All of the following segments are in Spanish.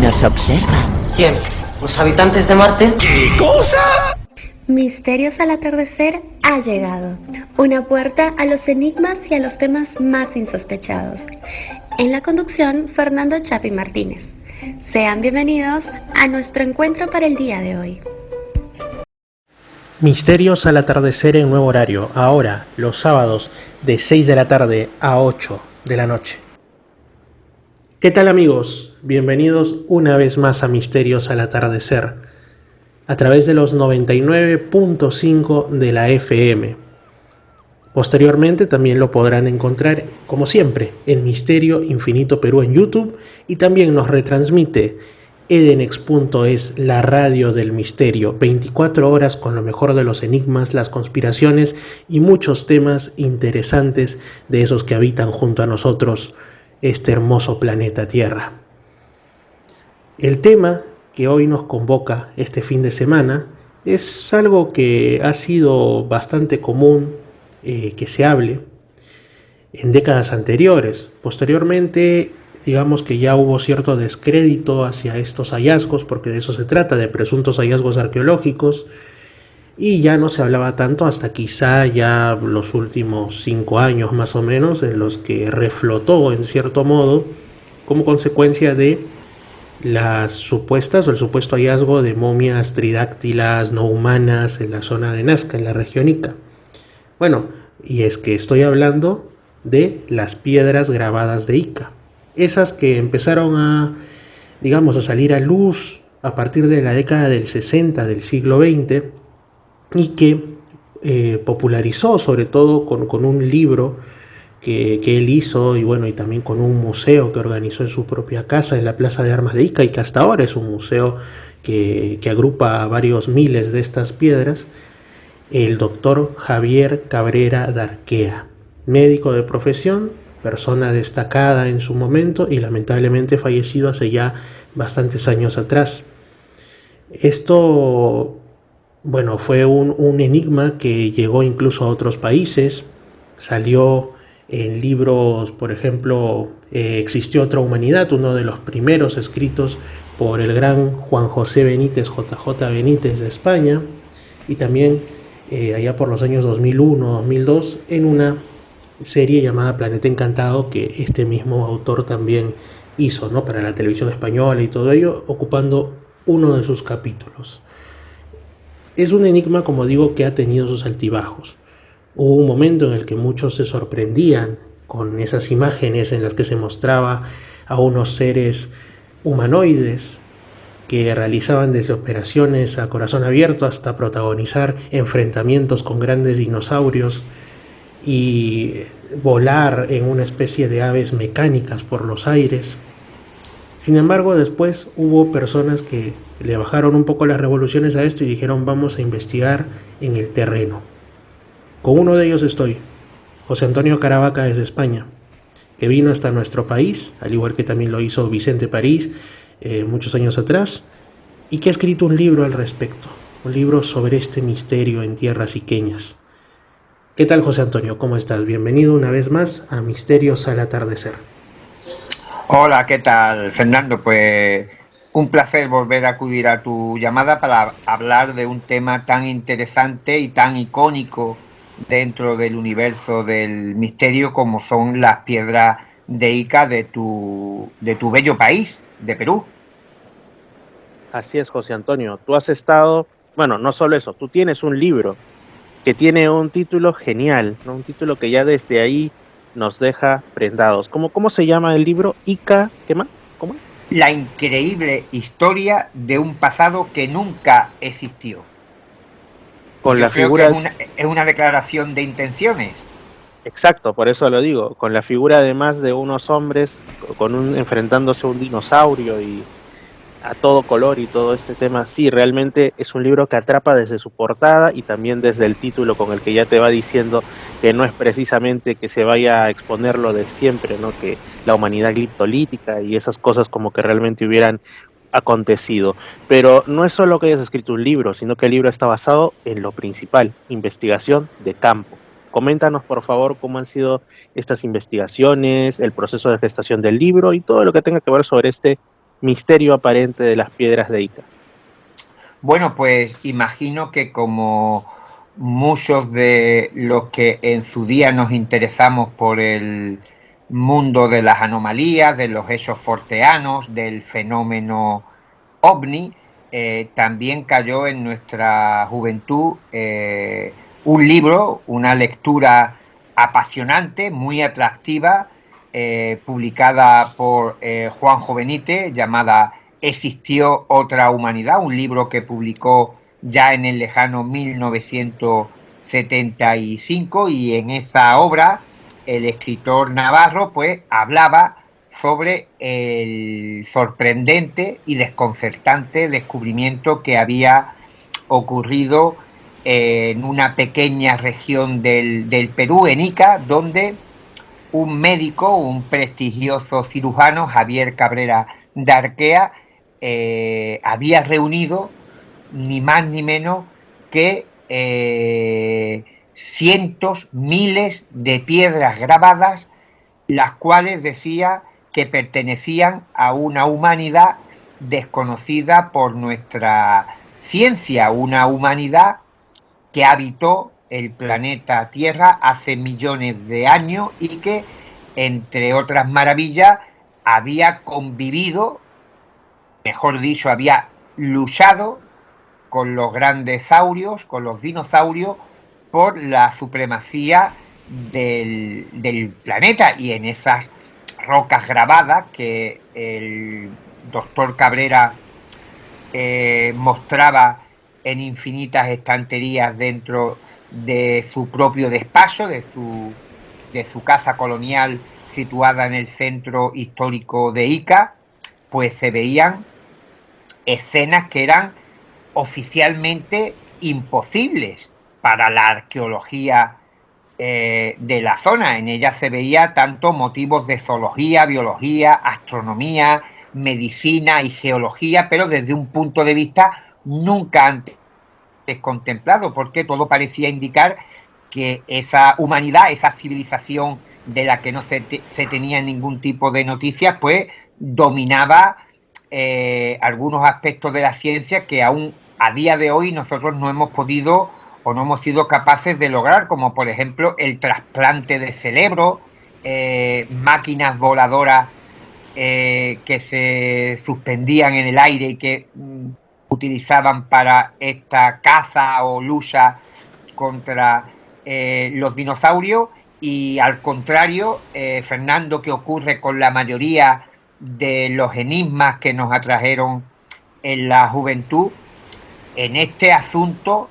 Nos observa. ¿Quién? ¿Los habitantes de Marte? ¿Qué cosa? Misterios al atardecer ha llegado. Una puerta a los enigmas y a los temas más insospechados. En la conducción, Fernando Chapi Martínez. Sean bienvenidos a nuestro encuentro para el día de hoy. Misterios al atardecer en nuevo horario, ahora, los sábados, de 6 de la tarde a 8 de la noche. ¿Qué tal, amigos? Bienvenidos una vez más a Misterios al atardecer, a través de los 99.5 de la FM. Posteriormente también lo podrán encontrar, como siempre, en Misterio Infinito Perú en YouTube, y también nos retransmite Edenex.es, la radio del misterio, 24 horas con lo mejor de los enigmas, las conspiraciones y muchos temas interesantes de esos que habitan junto a nosotros este hermoso planeta Tierra. El tema que hoy nos convoca este fin de semana es algo que ha sido bastante común que se hable en décadas anteriores. Posteriormente, digamos que ya hubo cierto descrédito hacia estos hallazgos, porque de eso se trata, de presuntos hallazgos arqueológicos, y ya no se hablaba tanto hasta quizá ya los últimos 5 años más o menos, en los que reflotó en cierto modo como consecuencia de las supuestas o el supuesto hallazgo de momias tridáctilas no humanas en la zona de Nazca, en la región Ica. Bueno, y es que estoy hablando de las piedras grabadas de Ica. Esas que empezaron a, digamos, a salir a luz a partir de la década del 60 del siglo XX y que popularizó sobre todo con un libro que él hizo y bueno, y también con un museo que organizó en su propia casa en la Plaza de Armas de Ica, y que hasta ahora es un museo que agrupa a varios miles de estas piedras, el doctor Javier Cabrera Darquea, médico de profesión, persona destacada en su momento y lamentablemente fallecido hace ya bastantes años atrás. Esto, bueno, fue un enigma que llegó incluso a otros países, salió en libros, por ejemplo, Existió otra humanidad, uno de los primeros escritos por el gran Juan José Benítez, JJ Benítez de España, y también allá por los años 2001-2002 en una serie llamada Planeta Encantado, que este mismo autor también hizo, ¿no?, para la televisión española y todo ello, ocupando uno de sus capítulos. Es un enigma, como digo, que ha tenido sus altibajos. Hubo un momento en el que muchos se sorprendían con esas imágenes en las que se mostraba a unos seres humanoides que realizaban desde operaciones a corazón abierto hasta protagonizar enfrentamientos con grandes dinosaurios y volar en una especie de aves mecánicas por los aires. Sin embargo, después hubo personas que le bajaron un poco las revoluciones a esto y dijeron: vamos a investigar en el terreno. Con uno de ellos estoy, José Antonio Caravaca desde España, que vino hasta nuestro país, al igual que también lo hizo Vicente París muchos años atrás, y que ha escrito un libro al respecto, un libro sobre este misterio en tierras iqueñas. ¿Qué tal, José Antonio? ¿Cómo estás? Bienvenido una vez más a Misterios al atardecer. Hola, ¿qué tal, Fernando? Pues un placer volver a acudir a tu llamada para hablar de un tema tan interesante y tan icónico dentro del universo del misterio como son las piedras de Ica de tu bello país, de Perú. Así es, José Antonio. Tú has estado, bueno, no solo eso, tú tienes un libro que tiene un título genial, ¿no? Un título que ya desde ahí nos deja prendados. ¿Cómo se llama el libro? Ica, ¿qué más? ¿Cómo? La increíble historia de un pasado que nunca existió. Con Yo la creo figura... que es una declaración de intenciones. Exacto, por eso lo digo, con la figura además de unos hombres enfrentándose a un dinosaurio y a todo color y todo este tema. Sí, realmente es un libro que atrapa desde su portada y también desde el título, con el que ya te va diciendo que no es precisamente que se vaya a exponer lo de siempre, ¿no?, que la humanidad gliptolítica y esas cosas como que realmente hubieran acontecido. Pero no es solo que hayas escrito un libro, sino que el libro está basado en lo principal: investigación de campo. Coméntanos, por favor, cómo han sido estas investigaciones, el proceso de gestación del libro y todo lo que tenga que ver sobre este misterio aparente de las piedras de Ica? Bueno, pues imagino que como muchos de los que en su día nos interesamos por el mundo de las anomalías, de los hechos forteanos, del fenómeno ovni, también cayó en nuestra juventud un libro, una lectura apasionante, muy atractiva, publicada por Juanjo Benítez, llamada Existió otra humanidad, un libro que publicó ya en el lejano 1975, y en esa obra el escritor navarro pues hablaba sobre el sorprendente y desconcertante descubrimiento que había ocurrido en una pequeña región del Perú, en Ica, donde un médico, un prestigioso cirujano, Javier Cabrera de Arquea, había reunido ni más ni menos que cientos, miles de piedras grabadas, las cuales decía que pertenecían a una humanidad desconocida por nuestra ciencia, una humanidad que habitó el planeta Tierra hace millones de años y que, entre otras maravillas, había convivido, mejor dicho, había luchado con los grandes saurios, con los dinosaurios, por la supremacía del planeta. Y en esas rocas grabadas que el doctor Cabrera mostraba en infinitas estanterías dentro de su propio despacho, de su casa colonial situada en el centro histórico de Ica, pues se veían escenas que eran oficialmente imposibles para la arqueología de la zona. En ella se veía tanto motivos de zoología, biología, astronomía, medicina y geología, pero desde un punto de vista nunca antes contemplado, porque todo parecía indicar que esa humanidad, esa civilización de la que no se tenía ningún tipo de noticias, pues dominaba algunos aspectos de la ciencia que aún a día de hoy nosotros no hemos podido o no hemos sido capaces de lograr, como por ejemplo el trasplante de cerebro, máquinas voladoras que se suspendían en el aire y que utilizaban para esta caza o lucha contra los dinosaurios. Y al contrario, Fernando, ¿qué ocurre con la mayoría de los enigmas que nos atrajeron en la juventud? En este asunto,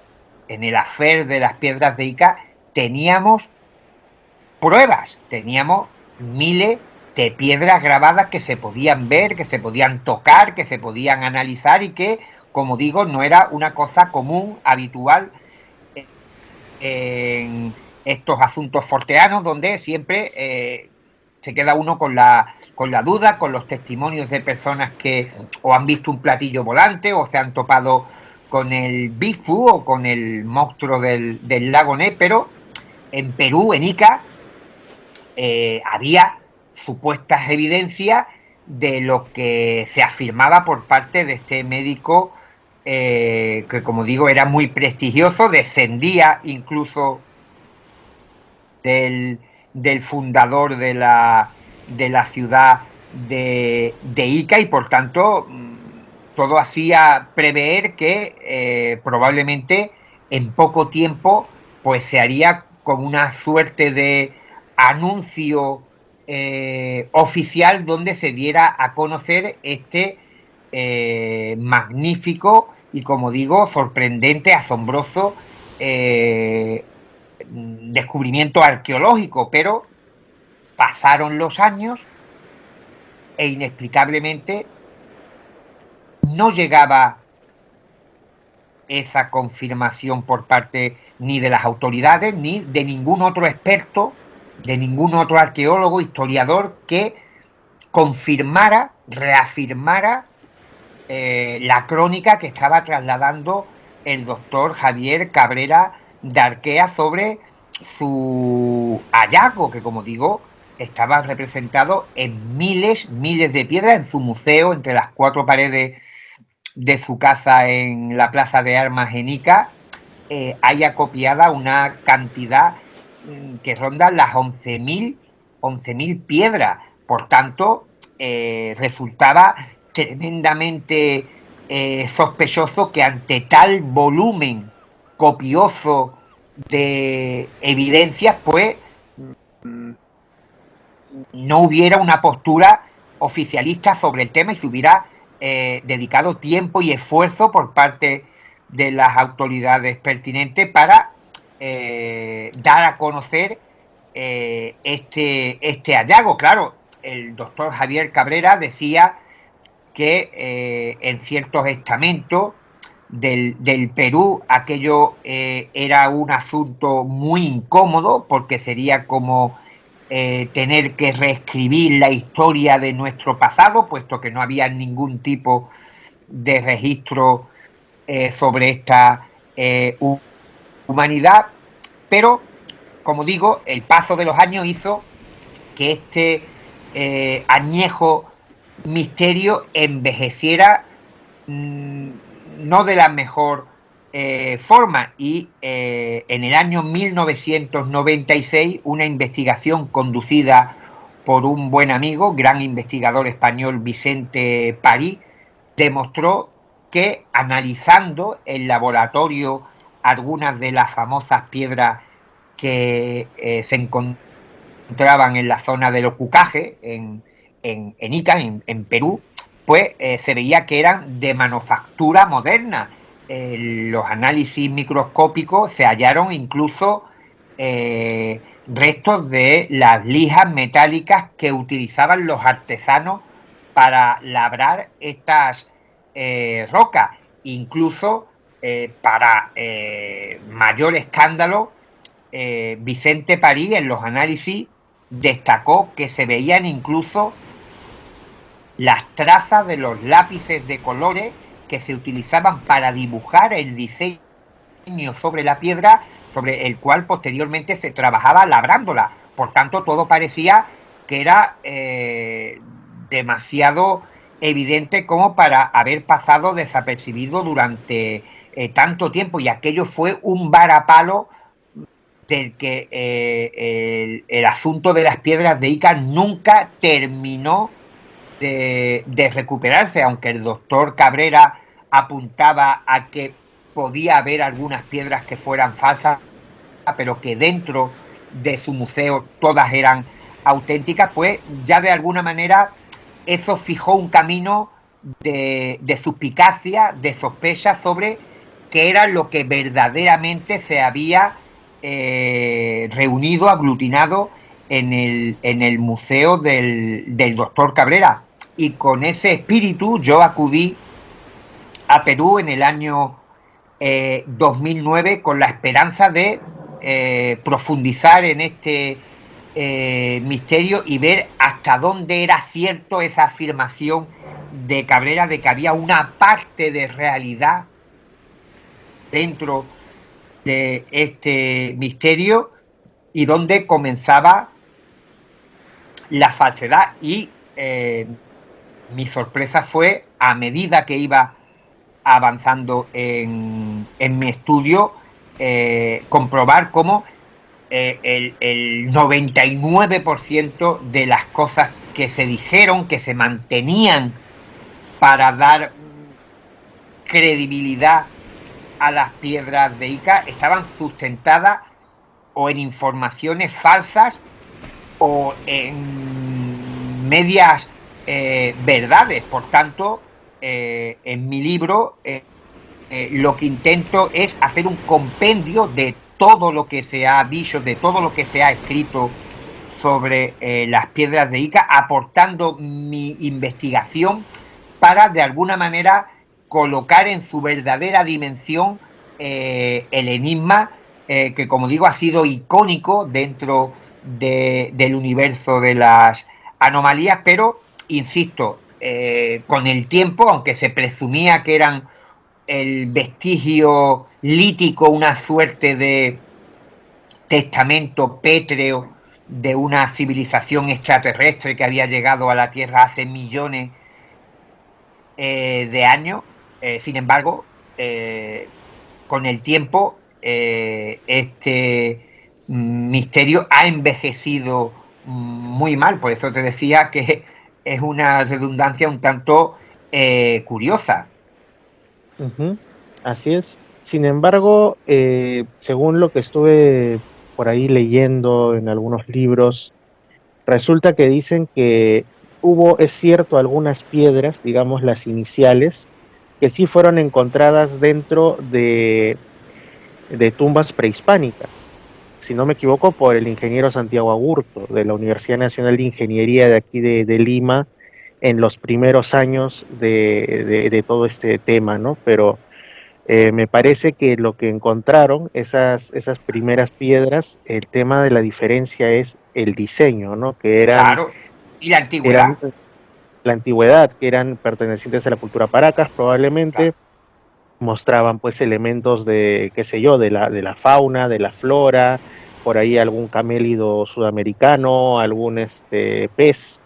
en el affair de las piedras de Ica, teníamos pruebas, teníamos miles de piedras grabadas que se podían ver, que se podían tocar, que se podían analizar, y que, como digo, no era una cosa común, habitual en estos asuntos forteanos, donde siempre se queda uno con la duda, con los testimonios de personas que o han visto un platillo volante o se han topado con el Bigfoot o con el monstruo del lago Ness. Pero en Perú, en Ica, había supuestas evidencias de lo que se afirmaba por parte de este médico, que, como digo, era muy prestigioso, descendía incluso del fundador de la ciudad de Ica, y por tanto todo hacía prever que probablemente en poco tiempo pues se haría como una suerte de anuncio oficial donde se diera a conocer este magnífico y, como digo, sorprendente, asombroso descubrimiento arqueológico. Pero pasaron los años e inexplicablemente no llegaba esa confirmación por parte ni de las autoridades ni de ningún otro experto, de ningún otro arqueólogo, historiador, que confirmara, reafirmara la crónica que estaba trasladando el doctor Javier Cabrera de Arquea sobre su hallazgo, que, como digo, estaba representado en miles de piedras en su museo, entre las 4 paredes de su casa en la Plaza de Armas en Ica. Hay acopiada una cantidad que ronda las 11.000 piedras. Por tanto, resultaba tremendamente sospechoso que ante tal volumen copioso de evidencias, pues no hubiera una postura oficialista sobre el tema y se hubiera dedicado tiempo y esfuerzo por parte de las autoridades pertinentes para dar a conocer este hallazgo. Claro, el doctor Javier Cabrera decía que en ciertos estamentos del Perú aquello era un asunto muy incómodo, porque sería como tener que reescribir la historia de nuestro pasado, puesto que no había ningún tipo de registro sobre esta humanidad. Pero, como digo, el paso de los años hizo que este añejo misterio envejeciera no de la mejor forma, y en el año 1996 una investigación conducida por un buen amigo, gran investigador español, Vicente París, demostró que, analizando en laboratorio algunas de las famosas piedras que se encontraban en la zona de los Cucajes, en Ica, en Perú, pues se veía que eran de manufactura moderna. Los análisis microscópicos se hallaron incluso restos de las lijas metálicas que utilizaban los artesanos para labrar estas rocas. Incluso, para mayor escándalo, Vicente París en los análisis destacó que se veían incluso las trazas de los lápices de colores que se utilizaban para dibujar el diseño sobre la piedra, sobre el cual posteriormente se trabajaba labrándola. Por tanto, todo parecía que era demasiado evidente como para haber pasado desapercibido durante tanto tiempo, y aquello fue un varapalo del que el asunto de las piedras de Ica nunca terminó de recuperarse, aunque el doctor Cabrera apuntaba a que podía haber algunas piedras que fueran falsas, pero que dentro de su museo todas eran auténticas. Pues ya de alguna manera eso fijó un camino de suspicacia, de sospecha sobre qué era lo que verdaderamente se había reunido, aglutinado en el museo del doctor Cabrera. Y con ese espíritu yo acudí a Perú en el año 2009 con la esperanza de profundizar en este misterio y ver hasta dónde era cierto esa afirmación de Cabrera de que había una parte de realidad dentro de este misterio y dónde comenzaba la falsedad. Y mi sorpresa fue, a medida que iba avanzando en mi estudio, comprobar cómo el 99% de las cosas que se dijeron, que se mantenían para dar credibilidad a las piedras de Ica, estaban sustentadas o en informaciones falsas o en medias verdades. Por tanto, en mi libro lo que intento es hacer un compendio de todo lo que se ha dicho, de todo lo que se ha escrito sobre las piedras de Ica, aportando mi investigación para de alguna manera colocar en su verdadera dimensión el enigma que, como digo, ha sido icónico dentro del universo de las anomalías. Pero, insisto, con el tiempo, aunque se presumía que eran el vestigio lítico, una suerte de testamento pétreo de una civilización extraterrestre que había llegado a la Tierra hace millones de años. Sin embargo, con el tiempo, este misterio ha envejecido muy mal. Por eso te decía que es una redundancia un tanto curiosa. Ujú, así es. Sin embargo, según lo que estuve por ahí leyendo en algunos libros, resulta que dicen que hubo, es cierto, algunas piedras, digamos las iniciales, que sí fueron encontradas dentro de tumbas prehispánicas, si no me equivoco, por el ingeniero Santiago Agurto, de la Universidad Nacional de Ingeniería de aquí de Lima, en los primeros años de todo este tema, ¿no? Pero me parece que lo que encontraron, esas primeras piedras, el tema de la diferencia es el diseño, ¿no? Que Claro. Y la antigüedad. eran la antigüedad, que eran pertenecientes a la cultura Paracas, Claro. probablemente mostraban pues elementos de, qué sé yo, de la fauna, de la flora, por ahí algún camélido sudamericano, algún pez,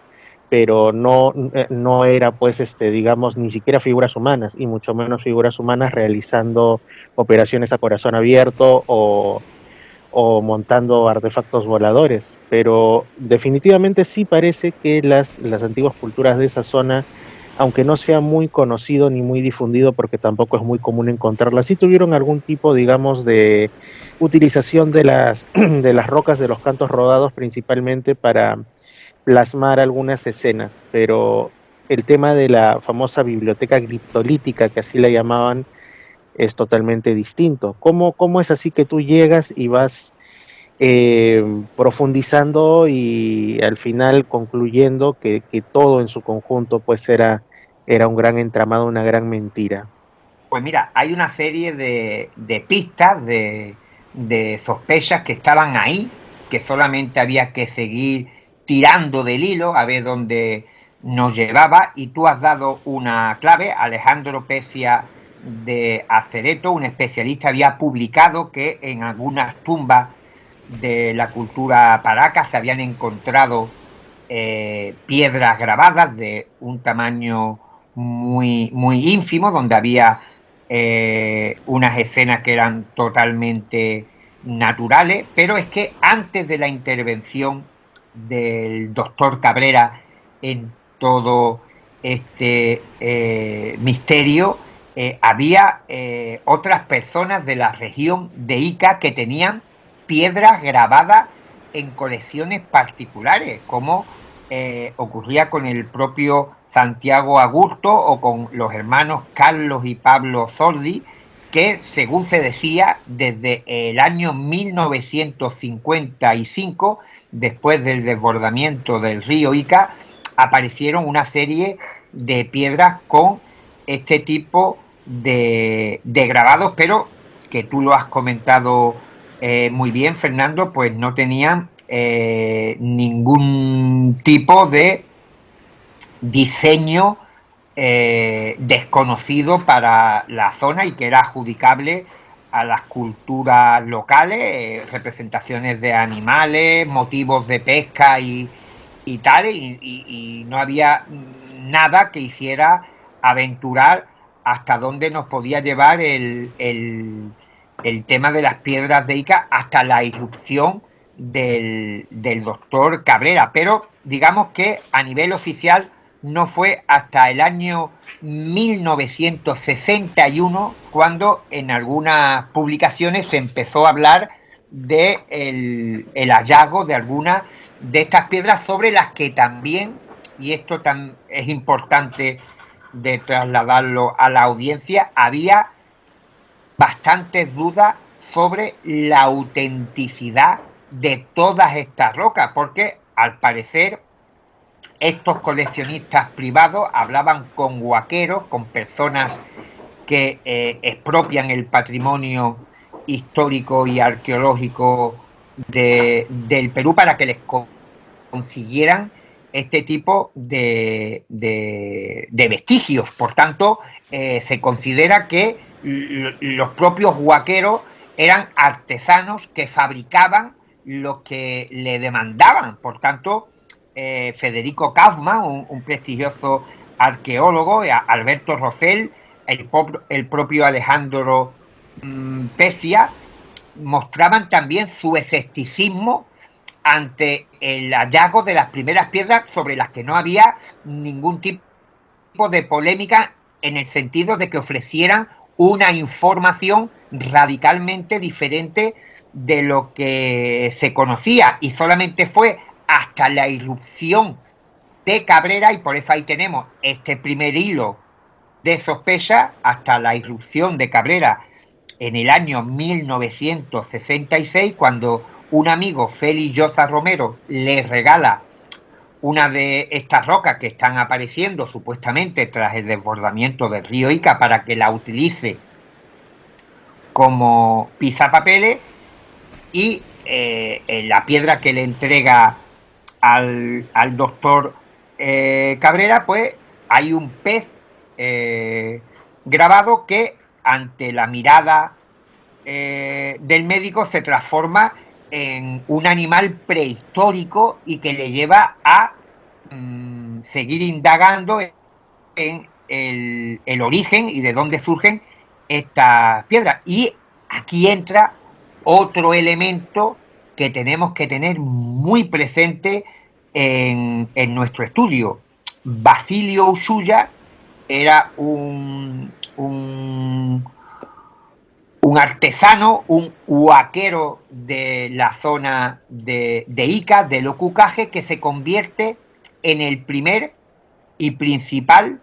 pero no era pues digamos ni siquiera figuras humanas y mucho menos figuras humanas realizando operaciones a corazón abierto o montando artefactos voladores, pero definitivamente sí parece que las antiguas culturas de esa zona, aunque no sea muy conocido ni muy difundido, porque tampoco es muy común encontrarlas, sí tuvieron algún tipo, digamos, de utilización de de las rocas de los cantos rodados principalmente para plasmar algunas escenas, pero el tema de la famosa biblioteca criptolítica, que así la llamaban, es totalmente distinto. ¿Cómo es así que tú llegas y vas profundizando y al final concluyendo que todo en su conjunto pues era un gran entramado, una gran mentira? Pues mira, hay una serie de pistas, de sospechas que estaban ahí, que solamente había que seguir tirando del hilo a ver dónde nos llevaba, y tú has dado una clave. Alejandro Pecia de Acereto, un especialista, había publicado que en algunas tumbas de la cultura paraca se habían encontrado piedras grabadas de un tamaño muy ínfimo, donde había unas escenas que eran totalmente naturales, pero es que antes de la intervención del doctor Cabrera en todo este misterio, había otras personas de la región de Ica que tenían piedras grabadas en colecciones particulares, como ocurría con el propio Santiago Agurto o con los hermanos Carlos y Pablo Sordi, que según se decía desde el año 1955, después del desbordamiento del río Ica, aparecieron una serie de piedras con este tipo de grabados, pero que tú lo has comentado muy bien, Fernando, pues no tenían ningún tipo de diseño desconocido para la zona y que era adjudicable a las culturas locales, representaciones de animales, motivos de pesca y tal, y no había nada que hiciera aventurar hasta dónde nos podía llevar el tema de las piedras de Ica hasta la irrupción del doctor Cabrera. Pero digamos que a nivel oficial no fue hasta el año 1961 cuando en algunas publicaciones se empezó a hablar de el hallazgo de algunas de estas piedras, sobre las que también, y esto es importante de trasladarlo a la audiencia, había bastantes dudas sobre la autenticidad de todas estas rocas, porque al parecer estos coleccionistas privados hablaban con huaqueros, con personas que expropian el patrimonio histórico y arqueológico del Perú, para que les consiguieran este tipo de vestigios. Por tanto, se considera que los propios huaqueros eran artesanos que fabricaban los que le demandaban. Por tanto, Federico Kaufmann, un prestigioso arqueólogo, Alberto Rosell, el propio Alejandro Pecia, mostraban también su escepticismo ante el hallazgo de las primeras piedras, sobre las que no había ningún tipo de polémica, en el sentido de que ofrecieran una información radicalmente diferente de lo que se conocía, y solamente fue hasta la irrupción de Cabrera, y por eso ahí tenemos este primer hilo de sospecha, hasta la irrupción de Cabrera en el año 1966, cuando un amigo, Félix Llosa Romero, le regala una de estas rocas que están apareciendo supuestamente tras el desbordamiento del río Ica, para que la utilice como pisapapeles, y la piedra que le entrega al doctor Cabrera, pues hay un pez grabado que, ante la mirada del médico, se transforma en un animal prehistórico y que le lleva a seguir indagando en el origen y de dónde surgen estas piedras. Y aquí entra otro elemento que tenemos que tener muy presente en nuestro estudio. Basilio Ushuaia era un artesano, un huaquero de la zona de Ica, del Ocucaje, que se convierte en el primer y principal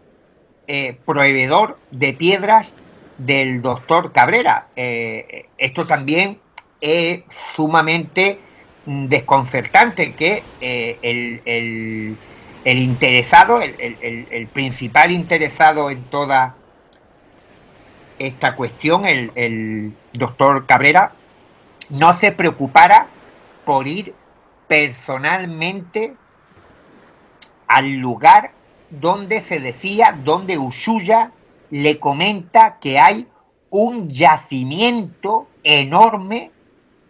proveedor de piedras del doctor Cabrera. Esto también es sumamente desconcertante, que el interesado, el principal interesado en toda esta cuestión, el doctor Cabrera, no se preocupara por ir personalmente al lugar donde se decía, donde Ushuaia le comenta que hay un yacimiento enorme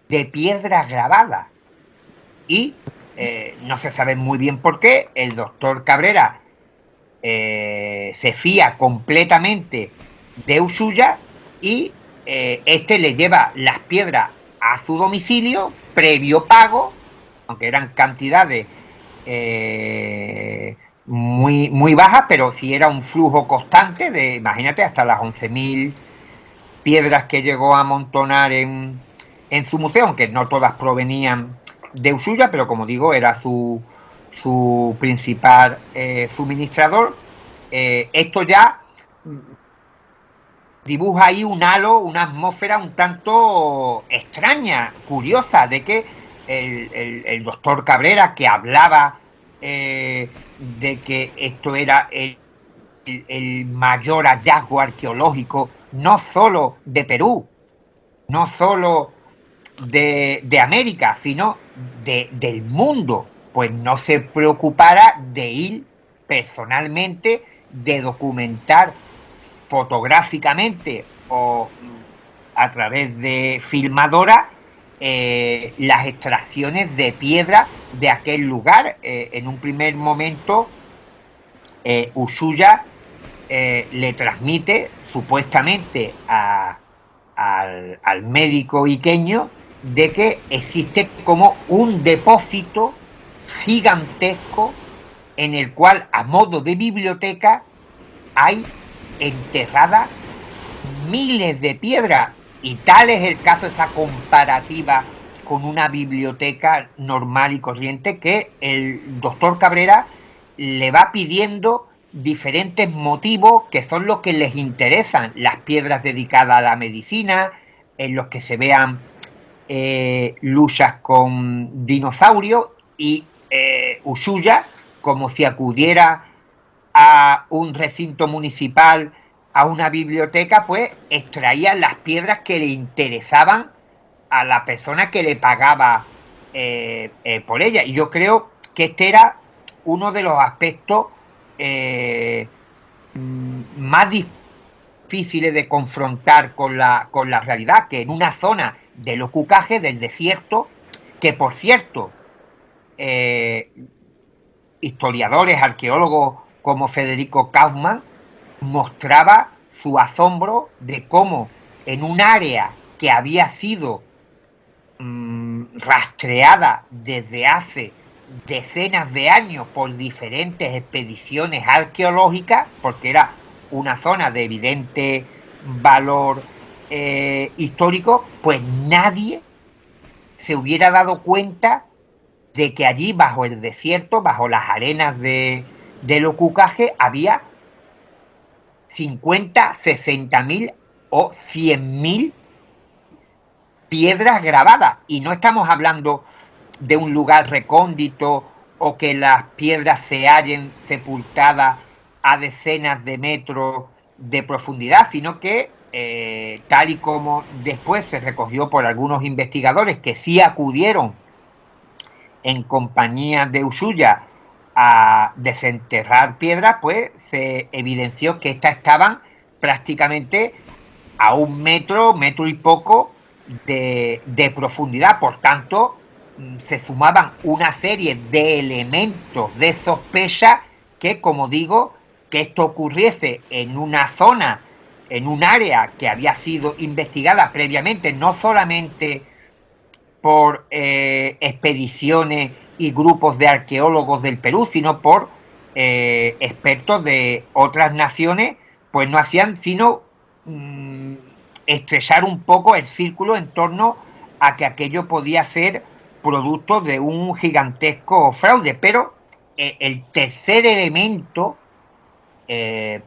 de piedras grabadas. Y no se sabe muy bien por qué el doctor Cabrera se fía completamente de Ushuaia, y este le lleva las piedras a su domicilio previo pago, aunque eran cantidades muy, muy bajas, pero sí era un flujo constante de, imagínate, hasta las 11.000 piedras que llegó a amontonar en su museo, aunque no todas provenían de Ushuaia, pero como digo, era su principal suministrador. Esto ya dibuja ahí un halo, una atmósfera un tanto extraña, curiosa, de que el doctor Cabrera, que hablaba de que esto era el mayor hallazgo arqueológico, no solo de Perú, no solo de América, sino del mundo, pues no se preocupara de ir personalmente, de documentar fotográficamente o a través de filmadora las extracciones de piedra de aquel lugar. En un primer momento, Ushuaia le transmite supuestamente al médico iqueño de que existe como un depósito gigantesco en el cual, a modo de biblioteca, hay enterradas miles de piedras, y tal es el caso, esa comparativa con una biblioteca normal y corriente, que el doctor Cabrera le va pidiendo diferentes motivos que son los que les interesan: las piedras dedicadas a la medicina, en los que se vean luchas con dinosaurios, y Ushuaia, como si acudiera a un recinto municipal, a una biblioteca, pues extraía las piedras que le interesaban a la persona que le pagaba por ella. Y yo creo que este era uno de los aspectos más difíciles de confrontar con la realidad, que en una zona del Ocucaje, del desierto, que por cierto, historiadores, arqueólogos como Federico Kaufmann mostraba su asombro de cómo en un área que había sido rastreada desde hace decenas de años por diferentes expediciones arqueológicas, porque era una zona de evidente valor histórico, pues nadie se hubiera dado cuenta de que allí bajo el desierto, bajo las arenas del Ocucaje, había 50, 60.000 o 100.000 piedras grabadas. Y no estamos hablando de un lugar recóndito o que las piedras se hallen sepultadas a decenas de metros de profundidad, sino que tal y como después se recogió por algunos investigadores que sí acudieron en compañía de Ushuaia a desenterrar piedras, pues se evidenció que estas estaban prácticamente a 1 metro, metro y poco de profundidad. Por tanto, se sumaban una serie de elementos de sospecha que, como digo, que esto ocurriese en una zona, en un área que había sido investigada previamente, no solamente por expediciones y grupos de arqueólogos del Perú, sino por expertos de otras naciones, pues no hacían sino estrechar un poco el círculo en torno a que aquello podía ser producto de un gigantesco fraude. Pero el tercer elemento,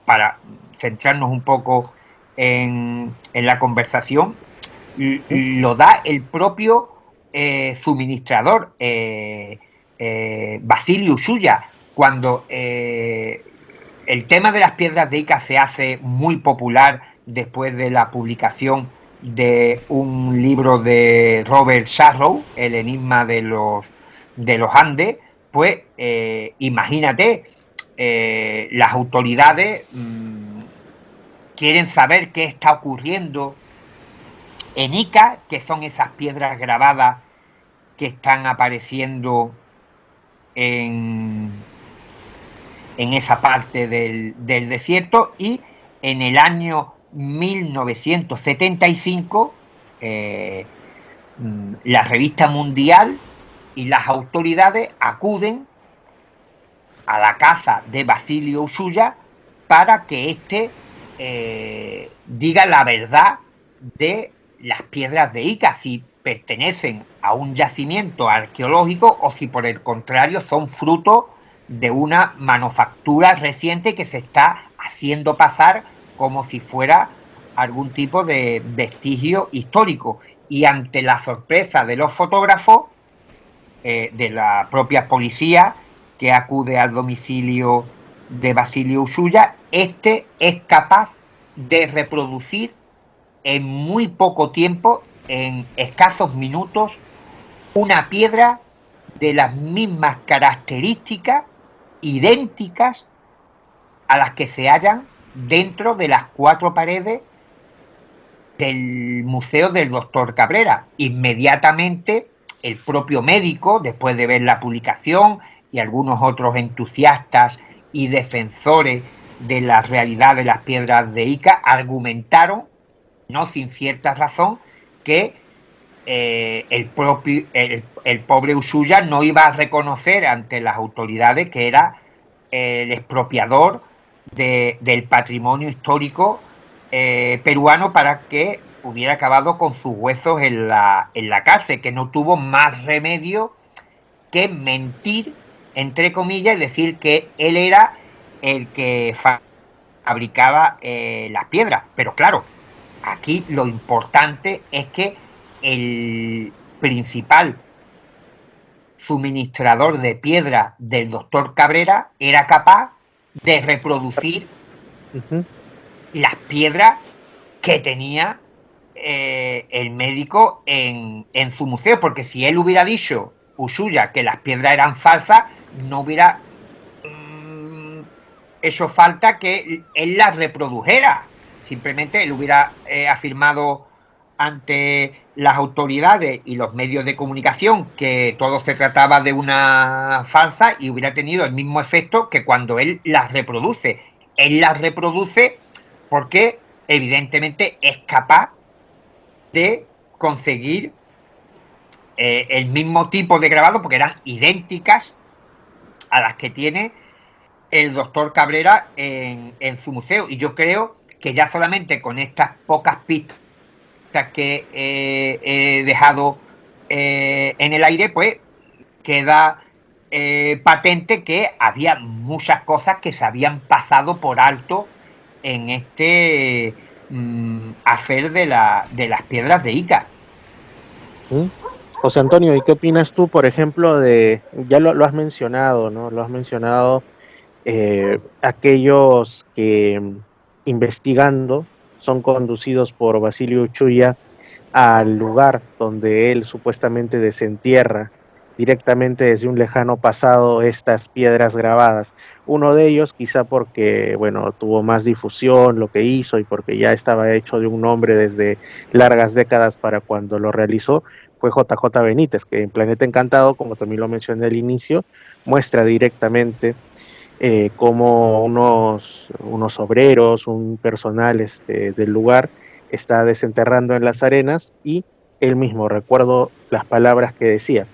para centrarnos un poco en la conversación, lo da el propio suministrador, Basilio Ushuaia, cuando el tema de las piedras de Ica se hace muy popular después de la publicación de un libro de Robert Sharrow, El enigma de los Andes. Pues imagínate, las autoridades quieren saber qué está ocurriendo en Ica, que son esas piedras grabadas que están apareciendo en esa parte del desierto. Y en el año 1975 la revista Mundial y las autoridades acuden a la casa de Basilio Ushuaia para que éste diga la verdad de las piedras de Ica, si pertenecen a un yacimiento arqueológico o si por el contrario son fruto de una manufactura reciente que se está haciendo pasar como si fuera algún tipo de vestigio histórico. Y ante la sorpresa de los fotógrafos, de la propia policía que acude al domicilio de Basilio Ushuaia, este es capaz de reproducir en muy poco tiempo, en escasos minutos, una piedra de las mismas características, idénticas a las que se hallan dentro de las 4 paredes del Museo del Doctor Cabrera. Inmediatamente el propio médico, después de ver la publicación, y algunos otros entusiastas y defensores de la realidad de las piedras de Ica, argumentaron, no sin cierta razón, que el pobre Ushuaia no iba a reconocer ante las autoridades que era el expropiador del patrimonio histórico peruano, para que hubiera acabado con sus huesos en la cárcel, que no tuvo más remedio que mentir, entre comillas, y decir que él era el que fabricaba las piedras. Pero claro, aquí lo importante es que el principal suministrador de piedra del doctor Cabrera era capaz de reproducir las piedras que tenía el médico en su museo, porque si él hubiera dicho, Ushuaia, que las piedras eran falsas, no hubiera hecho falta que él las reprodujera. Simplemente él hubiera afirmado ante las autoridades y los medios de comunicación que todo se trataba de una farsa y hubiera tenido el mismo efecto que cuando él las reproduce. Él las reproduce porque evidentemente es capaz de conseguir el mismo tipo de grabado, porque eran idénticas a las que tiene el doctor Cabrera en su museo. Y yo creo que ya solamente con estas pocas pistas que he dejado en el aire, pues queda patente que había muchas cosas que se habían pasado por alto en este hacer de las piedras de Ica. ¿Mm? José Antonio, ¿y qué opinas tú, por ejemplo, ya lo has mencionado, ¿no? Lo has mencionado, aquellos que investigando son conducidos por Basilio Uchuya al lugar donde él supuestamente desentierra directamente desde un lejano pasado estas piedras grabadas. Uno de ellos, quizá porque, bueno, tuvo más difusión lo que hizo y porque ya estaba hecho de un nombre desde largas décadas para cuando lo realizó, fue JJ Benítez, que en Planeta Encantado, como también lo mencioné al inicio, muestra directamente cómo unos obreros, un personal del lugar, está desenterrando en las arenas y él mismo, recuerdo las palabras que decía.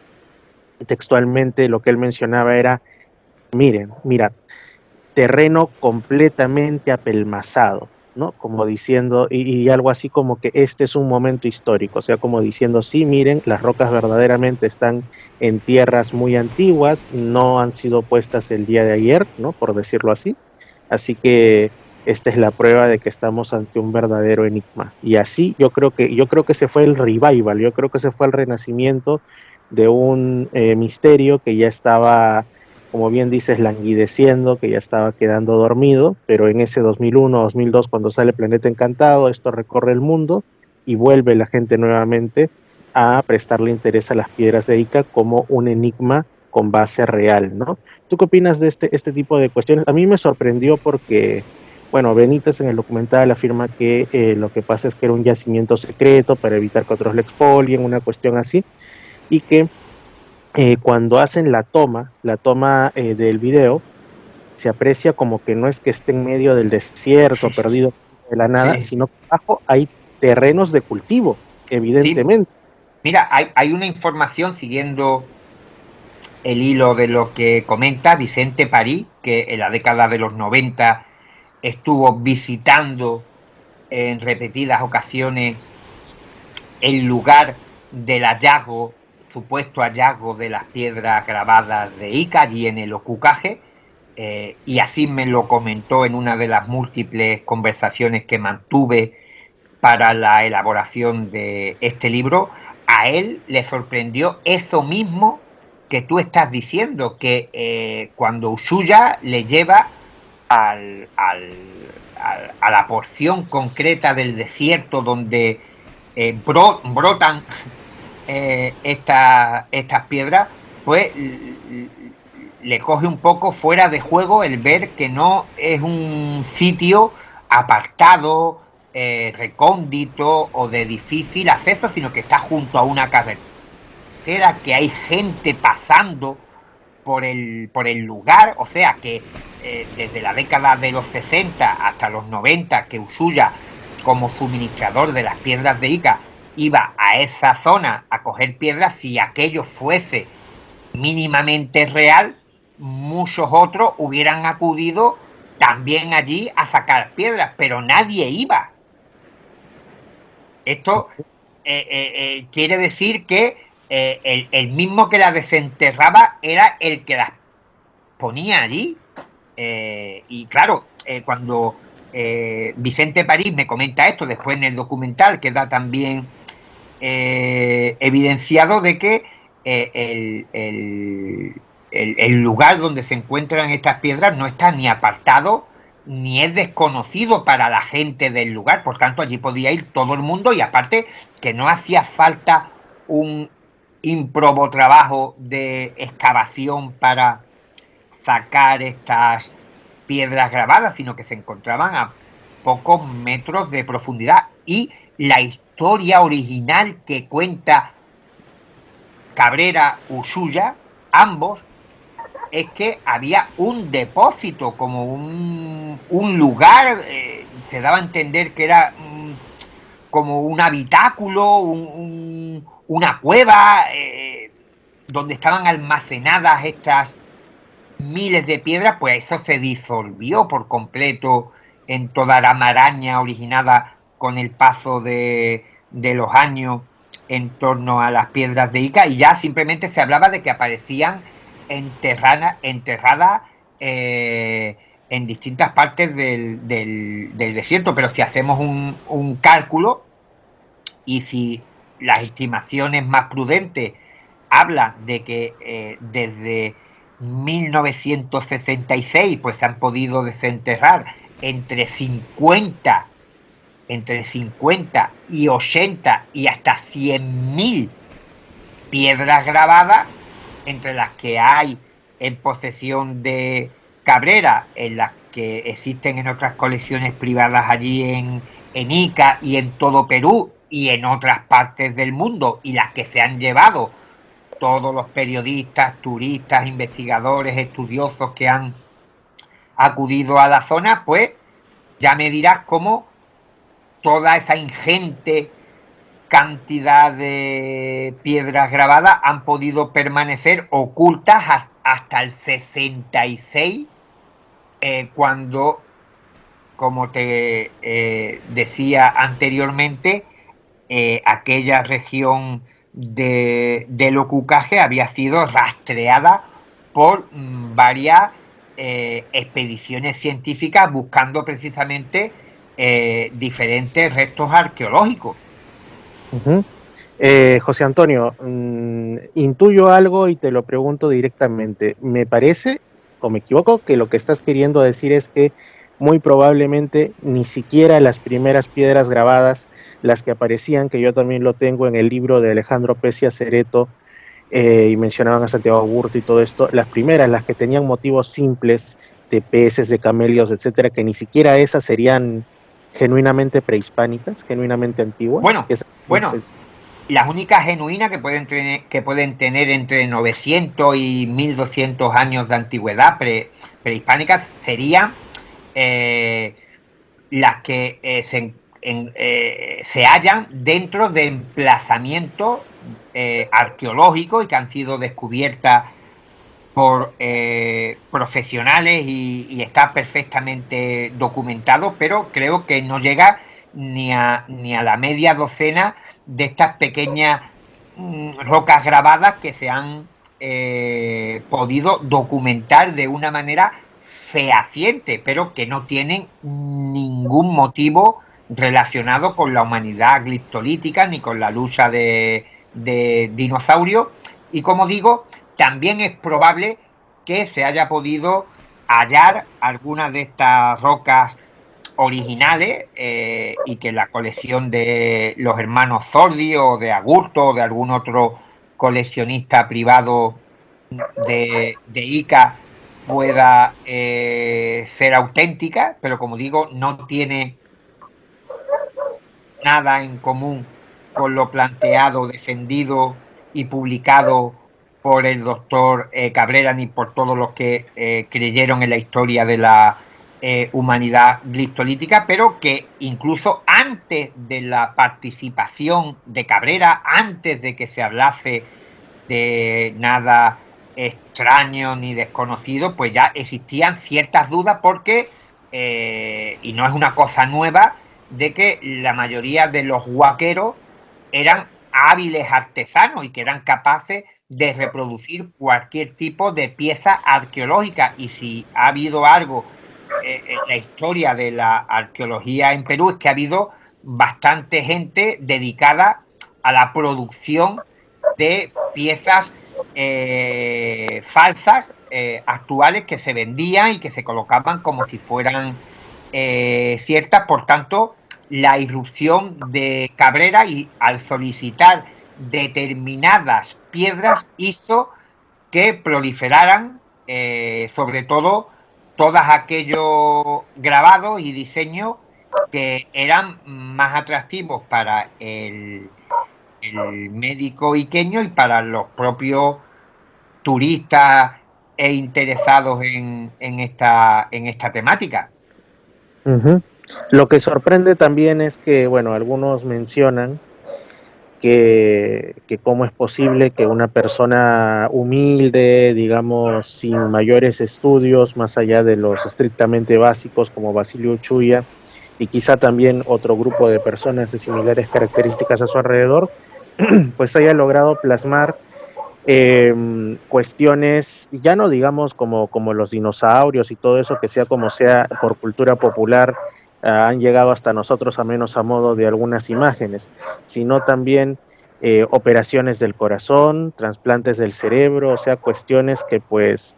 Textualmente lo que él mencionaba era, miren, mira, terreno completamente apelmazado, ¿no? Como diciendo, y algo así como que este es un momento histórico, o sea, como diciendo, sí, miren, las rocas verdaderamente están en tierras muy antiguas, no han sido puestas el día de ayer, ¿no? Por decirlo así. Así que esta es la prueba de que estamos ante un verdadero enigma. Y así yo creo que ese fue el revival, yo creo que ese fue el renacimiento de un misterio que ya estaba, como bien dices, languideciendo, que ya estaba quedando dormido, pero en ese 2001, 2002, cuando sale Planeta Encantado, esto recorre el mundo y vuelve la gente nuevamente a prestarle interés a las piedras de Ica como un enigma con base real, ¿no? ¿Tú qué opinas de este tipo de cuestiones? A mí me sorprendió porque, bueno, Benítez en el documental afirma que lo que pasa es que era un yacimiento secreto para evitar que otros le expolien, una cuestión así, y que cuando hacen la toma del video, se aprecia como que no es que esté en medio del desierto, Sí, perdido de la nada, sí, sino que abajo hay terrenos de cultivo, sí. evidentemente. Mira, hay una información siguiendo el hilo de lo que comenta Vicente París, que en la década de los 90 estuvo visitando en repetidas ocasiones el lugar del hallazgo, supuesto hallazgo de las piedras grabadas de Ica, allí en el Ocucaje, y así me lo comentó en una de las múltiples conversaciones que mantuve para la elaboración de este libro. A él le sorprendió eso mismo que tú estás diciendo, que cuando Ushuya le lleva a la porción concreta del desierto donde brotan estas piedras, pues le coge un poco fuera de juego el ver que no es un sitio apartado, recóndito o de difícil acceso, sino que está junto a una carretera, que hay gente pasando por el lugar, o sea que desde la década de los 60 hasta los 90, que Ushuya, como suministrador de las piedras de Ica, iba a esa zona a coger piedras. Si aquello fuese mínimamente real, muchos otros hubieran acudido también allí a sacar piedras, pero nadie iba. Esto quiere decir que el mismo que las desenterraba era el que las ponía allí. Y claro, cuando Vicente París me comenta esto, después en el documental queda también evidenciado de que el lugar donde se encuentran estas piedras no está ni apartado ni es desconocido para la gente del lugar, por tanto allí podía ir todo el mundo, y aparte que no hacía falta un ímprobo trabajo de excavación para sacar estas piedras grabadas, sino que se encontraban a pocos metros de profundidad. Y la historia original que cuenta Cabrera Usulla, ambos, es que había un depósito, como un lugar, se daba a entender que era como un habitáculo, una cueva, donde estaban almacenadas estas miles de piedras. Pues eso se disolvió por completo en toda la maraña originada con el paso de los años en torno a las piedras de Ica, y ya simplemente se hablaba de que aparecían enterradas en distintas partes del desierto. Pero si hacemos un cálculo, y si las estimaciones más prudentes hablan de que desde 1966 pues se han podido desenterrar entre 50 y 80 y hasta 100.000 piedras grabadas, entre las que hay en posesión de Cabrera, en las que existen en otras colecciones privadas allí en Ica y en todo Perú y en otras partes del mundo, y las que se han llevado todos los periodistas, turistas, investigadores, estudiosos que han acudido a la zona. Pues ya me dirás cómo toda esa ingente cantidad de piedras grabadas han podido permanecer ocultas hasta el 66, cuando, como te decía anteriormente, aquella región del Ocucaje había sido rastreada por varias expediciones científicas buscando precisamente diferentes restos arqueológicos. José Antonio, intuyo algo y te lo pregunto directamente. Me parece, o me equivoco, que lo que estás queriendo decir es que muy probablemente ni siquiera las primeras piedras grabadas, las que aparecían, que yo también lo tengo en el libro de Alejandro Pesia Cereto, y mencionaban a Santiago Aburto y todo esto, las primeras, las que tenían motivos simples de peces, de camelios, etcétera, que ni siquiera esas serían genuinamente prehispánicas, genuinamente antiguas. Bueno, las únicas genuinas que pueden tener entre 900 y 1200 años de antigüedad prehispánicas serían las que se hallan dentro de emplazamientos arqueológicos y que han sido descubiertas por profesionales y está perfectamente documentado, pero creo que no llega ni a la media docena de estas pequeñas rocas grabadas que se han podido documentar de una manera fehaciente, pero que no tienen ningún motivo relacionado con la humanidad gliptolítica ni con la lucha de dinosaurios. Y como digo, también es probable que se haya podido hallar algunas de estas rocas originales y que la colección de los hermanos Zordi o de Agurto o de algún otro coleccionista privado de Ica pueda ser auténtica, pero como digo, no tiene nada en común con lo planteado, defendido y publicado por el doctor Cabrera, ni por todos los que creyeron en la historia de la humanidad gliptolítica, pero que incluso antes de la participación de Cabrera, antes de que se hablase de nada extraño ni desconocido, pues ya existían ciertas dudas porque, y no es una cosa nueva, de que la mayoría de los huaqueros eran hábiles artesanos y que eran capaces de reproducir cualquier tipo de pieza arqueológica. Y si ha habido algo en la historia de la arqueología en Perú, es que ha habido bastante gente dedicada a la producción de piezas falsas, actuales, que se vendían y que se colocaban como si fueran ciertas. Por tanto, la irrupción de Cabrera, y al solicitar determinadas piedras, hizo que proliferaran sobre todo todos aquellos grabados y diseños que eran más atractivos para el médico iqueño y para los propios turistas e interesados en esta temática. Ujú. Lo que sorprende también es que, bueno, algunos mencionan que cómo es posible que una persona humilde, digamos, sin mayores estudios, más allá de los estrictamente básicos, como Basilio Chuya, y quizá también otro grupo de personas de similares características a su alrededor, pues haya logrado plasmar cuestiones, ya no digamos como los dinosaurios y todo eso, que sea como sea por cultura popular, han llegado hasta nosotros a menos a modo de algunas imágenes, sino también operaciones del corazón, trasplantes del cerebro, o sea, cuestiones que pues,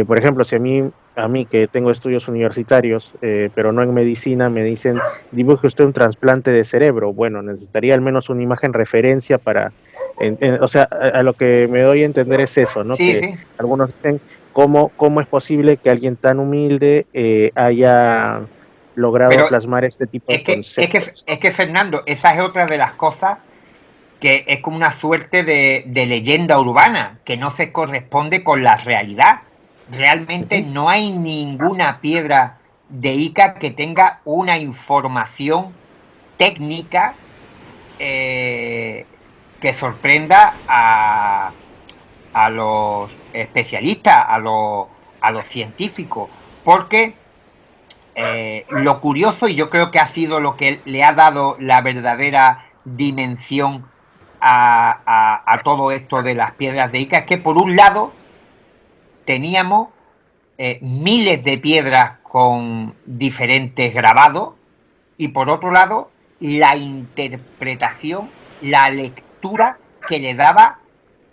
por ejemplo, si a mí que tengo estudios universitarios, pero no en medicina, me dicen, dibuje usted un trasplante de cerebro, bueno, necesitaría al menos una imagen referencia para o sea, a lo que me doy a entender es eso, ¿no? Sí, Que sí. algunos dicen, ¿cómo es posible que alguien tan humilde haya logrado Pero plasmar este tipo de conceptos? es que Fernando, esa es otra de las cosas que es como una suerte de leyenda urbana, que no se corresponde con la realidad. Realmente Ujú. no hay ninguna piedra de Ica que tenga una información técnica eh, que sorprenda a los especialistas, a los científicos, porque lo curioso, y yo creo que ha sido lo que le ha dado la verdadera dimensión a todo esto de las piedras de Ica, es que por un lado teníamos miles de piedras con diferentes grabados y por otro lado la interpretación, la lectura que le daba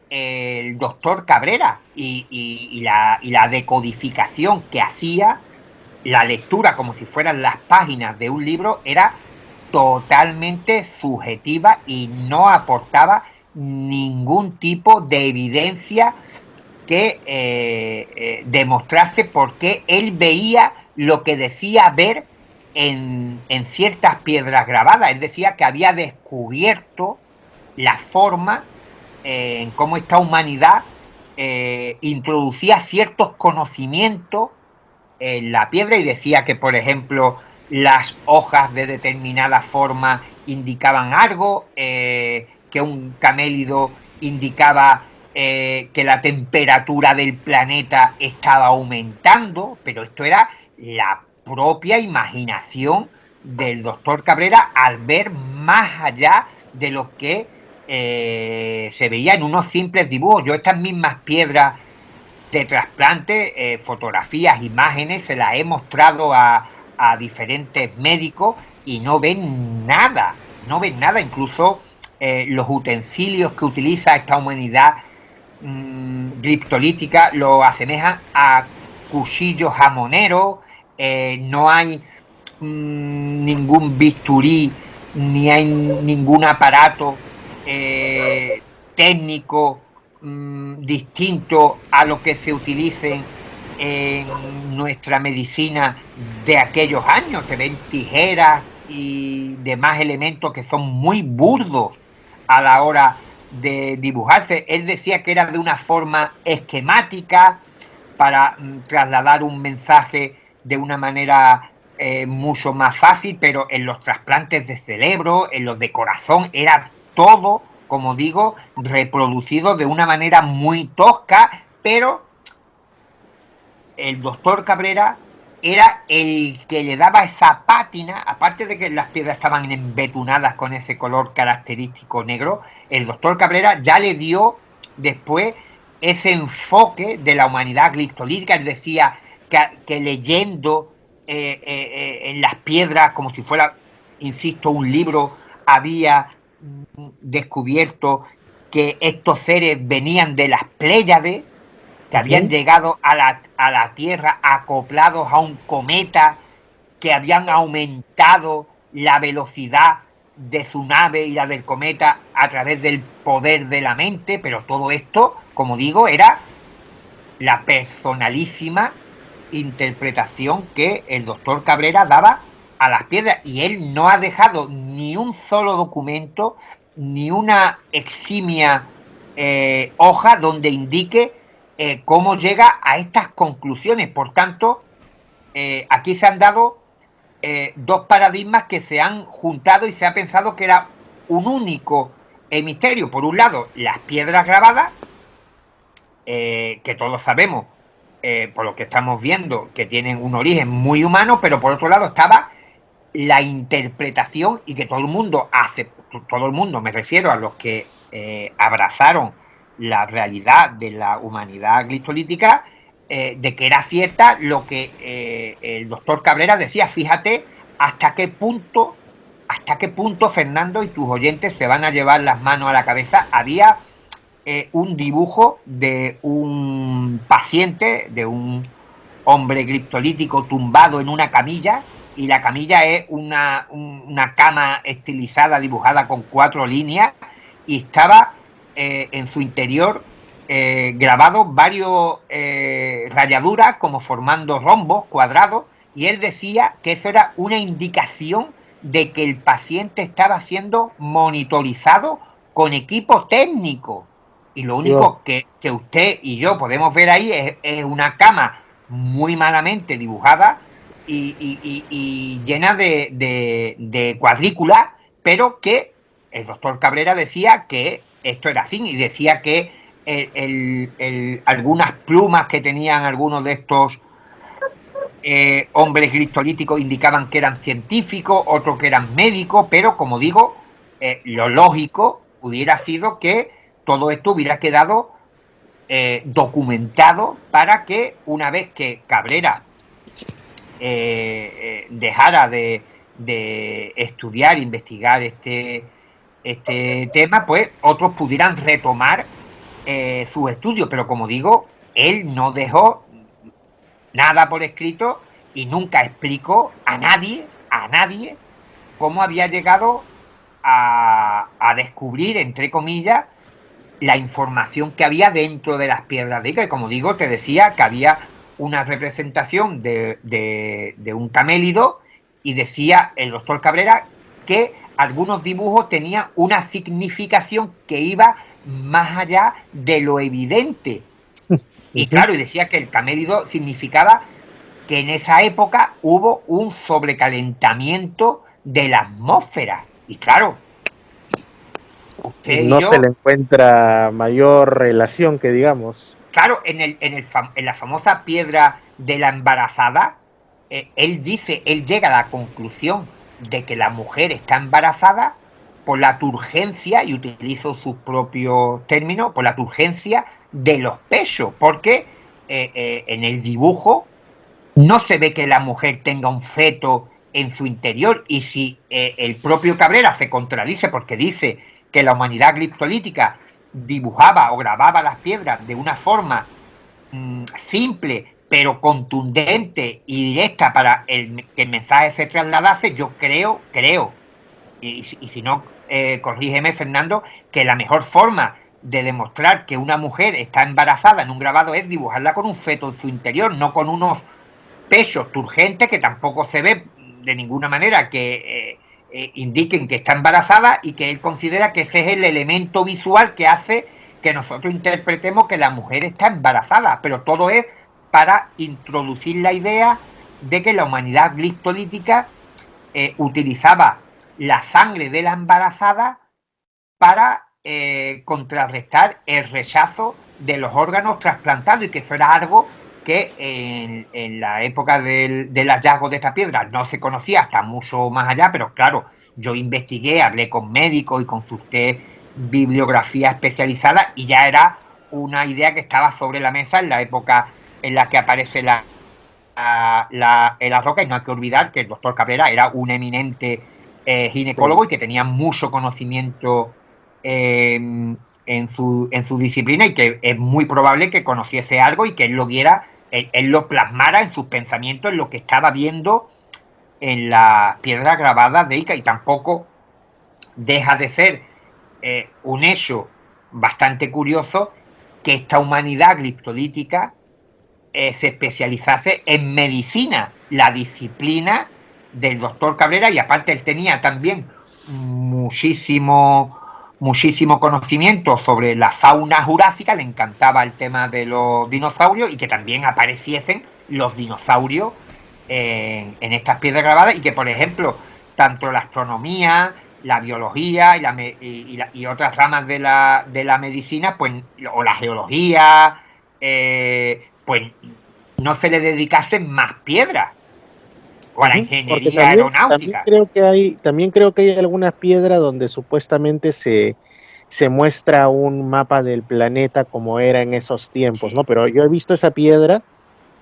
el doctor Cabrera y la decodificación que hacía, la lectura como si fueran las páginas de un libro era totalmente subjetiva y no aportaba ningún tipo de evidencia que demostrase por qué él veía lo que decía ver en ciertas piedras grabadas. Él decía que había descubierto la forma en cómo esta humanidad introducía ciertos conocimientos en la piedra y decía que, por ejemplo, las hojas de determinada forma indicaban algo, que un camélido indicaba que la temperatura del planeta estaba aumentando, pero esto era la propia imaginación del doctor Cabrera al ver más allá de lo que se veía en unos simples dibujos. Yo estas mismas piedras de trasplante, fotografías, imágenes, se las he mostrado a diferentes médicos y no ven nada, no ven nada, incluso los utensilios que utiliza esta humanidad gliptolítica lo asemejan a cuchillos jamoneros, no hay ningún bisturí, ni hay ningún aparato técnico distinto a lo que se utilicen en nuestra medicina de aquellos años. Se ven tijeras y demás elementos que son muy burdos a la hora de dibujarse. Él decía que era de una forma esquemática para trasladar un mensaje de una manera mucho más fácil, pero en los trasplantes de cerebro, en los de corazón, era todo, como digo, reproducido de una manera muy tosca, pero el doctor Cabrera era el que le daba esa pátina, aparte de que las piedras estaban embetunadas con ese color característico negro, el doctor Cabrera ya le dio después ese enfoque de la humanidad gliptolítica. Él decía que leyendo en las piedras, como si fuera, insisto, un libro, había descubierto que estos seres venían de las Pléyades, que habían Ujú. llegado a la Tierra acoplados a un cometa, que habían aumentado la velocidad de su nave y la del cometa a través del poder de la mente, pero todo esto, como digo, era la personalísima interpretación que el doctor Cabrera daba a las piedras, y él no ha dejado ni un solo documento, ni una eximia hoja donde indique cómo llega a estas conclusiones. Por tanto, aquí se han dado dos paradigmas que se han juntado y se ha pensado que era un único misterio. Por un lado, las piedras grabadas, que todos sabemos, por lo que estamos viendo, que tienen un origen muy humano, pero por otro lado estaba la interpretación, y que todo el mundo hace, todo el mundo, me refiero a los que abrazaron la realidad de la humanidad glistolítica, de que era cierta lo que el doctor Cabrera decía. Fíjate hasta qué punto, Fernando, y tus oyentes se van a llevar las manos a la cabeza. Había un dibujo de un paciente, de un hombre gliptolítico tumbado en una camilla, y la camilla es una cama estilizada dibujada con 4 líneas, y estaba en su interior grabado varios rayaduras como formando rombos, cuadrados, y él decía que eso era una indicación de que el paciente estaba siendo monitorizado con equipo técnico. Y lo único que usted y yo podemos ver ahí es una cama muy malamente dibujada y llena de cuadrículas, pero que el doctor Cabrera decía que esto era así, y decía que algunas plumas que tenían algunos de estos hombres glistolíticos indicaban que eran científicos, otros que eran médicos, pero como digo, lo lógico hubiera sido que todo esto hubiera quedado documentado, para que una vez que Cabrera dejara de estudiar, investigar este tema, pues otros pudieran retomar sus estudios. Pero como digo, él no dejó nada por escrito y nunca explicó a nadie cómo había llegado a descubrir, entre comillas, la información que había dentro de las piedras de Ica. Y como digo, te decía que había una representación de un camélido, y decía el doctor Cabrera que algunos dibujos tenían una significación que iba más allá de lo evidente. Y claro, y decía que el camélido significaba que en esa época hubo un sobrecalentamiento de la atmósfera. Y claro, usted no y yo, se le encuentra mayor relación que digamos. claro, en la famosa piedra de la embarazada, él llega a la conclusión de que la mujer está embarazada por la turgencia, y utilizo sus propios términos, por la turgencia de los pechos, porque en el dibujo no se ve que la mujer tenga un feto en su interior. Y si el propio Cabrera se contradice, porque dice que la humanidad gliptolítica dibujaba o grababa las piedras de una forma simple pero contundente y directa para que el mensaje se trasladase, yo creo, y si no, corrígeme, Fernando, que la mejor forma de demostrar que una mujer está embarazada en un grabado es dibujarla con un feto en su interior, no con unos pechos turgentes que tampoco se ve de ninguna manera que indiquen que está embarazada, y que él considera que ese es el elemento visual que hace que nosotros interpretemos que la mujer está embarazada. Pero todo es para introducir la idea de que la humanidad gliptolítica utilizaba la sangre de la embarazada para contrarrestar el rechazo de los órganos trasplantados, y que eso era algo que en la época del hallazgo de esta piedra no se conocía hasta mucho más allá. Pero claro, yo investigué, hablé con médicos y consulté bibliografía especializada, y ya era una idea que estaba sobre la mesa en la época en la que aparece la roca. Y no hay que olvidar que el doctor Cabrera era un eminente ginecólogo, y que tenía mucho conocimiento en su disciplina, y que es muy probable que conociese algo y que él lo viera, él lo plasmara en sus pensamientos, en lo que estaba viendo en la piedra grabada de Ica. Y tampoco deja de ser un hecho bastante curioso que esta humanidad gliptolítica se especializase en medicina, la disciplina del doctor Cabrera, y aparte él tenía también muchísimo conocimiento sobre la fauna jurásica, le encantaba el tema de los dinosaurios y que también apareciesen los dinosaurios en estas piedras grabadas, y que, por ejemplo, tanto la astronomía, la biología y otras ramas de la medicina, pues, o la geología, pues no se le dedicasen más piedras, o a la ingeniería aeronáutica. También creo que hay algunas piedras donde supuestamente se muestra un mapa del planeta como era en esos tiempos, ¿no? Pero yo he visto esa piedra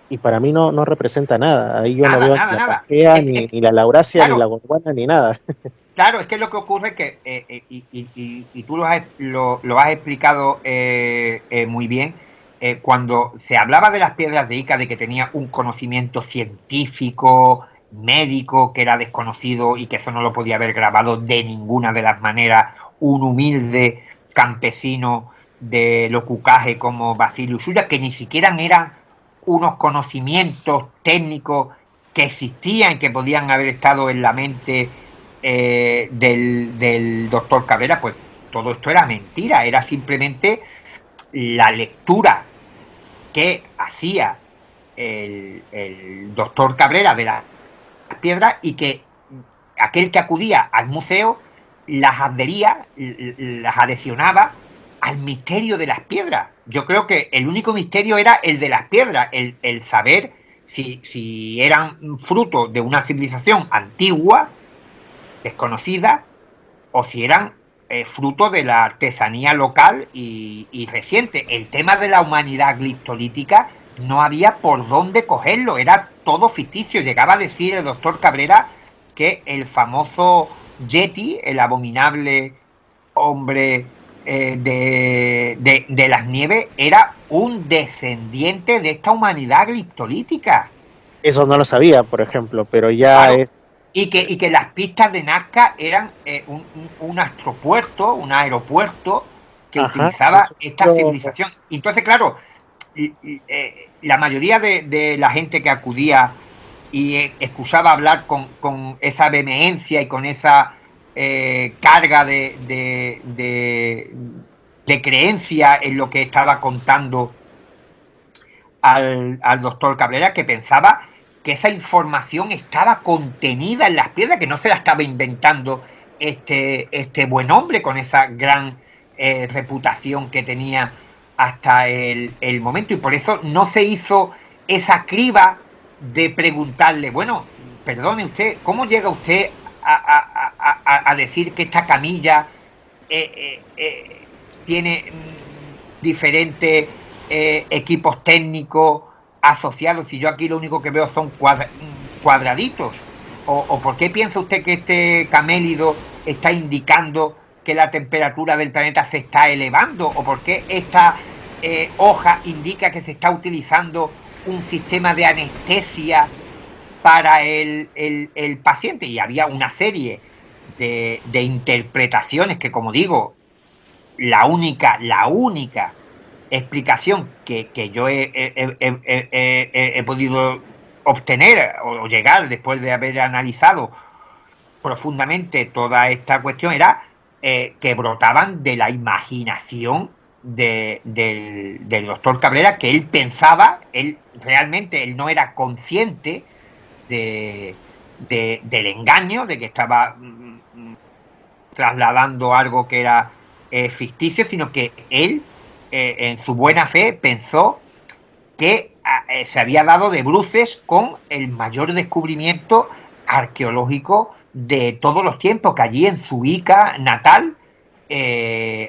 y para mí no representa nada. Ahí yo no veo ni la Pangea, ni la Laurasia, claro, ni la Gondwana, ni nada. Claro, es que lo que ocurre es que, y tú lo has explicado muy bien, cuando se hablaba de las piedras de Ica, de que tenía un conocimiento científico, médico, que era desconocido y que eso no lo podía haber grabado de ninguna de las maneras un humilde campesino de Locucaje como Basilio Suya, que ni siquiera eran unos conocimientos técnicos que existían, que podían haber estado en la mente del doctor Cabrera. Pues todo esto era mentira, era simplemente la lectura que hacía el doctor Cabrera de las piedras, y que aquel que acudía al museo las adhería, las adhesionaba al misterio de las piedras. Yo creo que el único misterio era el de las piedras, el saber si eran fruto de una civilización antigua, desconocida, o si eran fruto de la artesanía local y reciente. El tema de la humanidad gliptolítica no había por dónde cogerlo, era todo ficticio. Llegaba a decir el doctor Cabrera que el famoso Yeti, el abominable hombre de las nieves, era un descendiente de esta humanidad gliptolítica. Eso no lo sabía, por ejemplo, pero ya Claro. es... Y que las pistas de Nazca eran un astropuerto, un aeropuerto que utilizaba esta civilización. Y entonces, claro, la mayoría de la gente que acudía y escuchaba hablar con esa vehemencia y con esa carga de creencia en lo que estaba contando al doctor Cabrera, que pensaba que esa información estaba contenida en las piedras, que no se la estaba inventando este buen hombre con esa gran reputación que tenía hasta el momento. Y por eso no se hizo esa criba de preguntarle, bueno, perdone usted, ¿cómo llega usted a decir que esta camilla tiene diferentes equipos técnicos asociados, y yo aquí lo único que veo son cuadraditos? ¿O por qué piensa usted que este camélido está indicando que la temperatura del planeta se está elevando? ¿O por qué esta hoja indica que se está utilizando un sistema de anestesia para el paciente? Y había una serie de interpretaciones que, como digo, la única explicación que yo he podido obtener o llegar después de haber analizado profundamente toda esta cuestión era que brotaban de la imaginación del doctor Cabrera, que él pensaba, realmente él no era consciente del engaño, de que estaba trasladando algo que era ficticio, sino que él en su buena fe pensó que se había dado de bruces con el mayor descubrimiento arqueológico de todos los tiempos, que allí en su Ica natal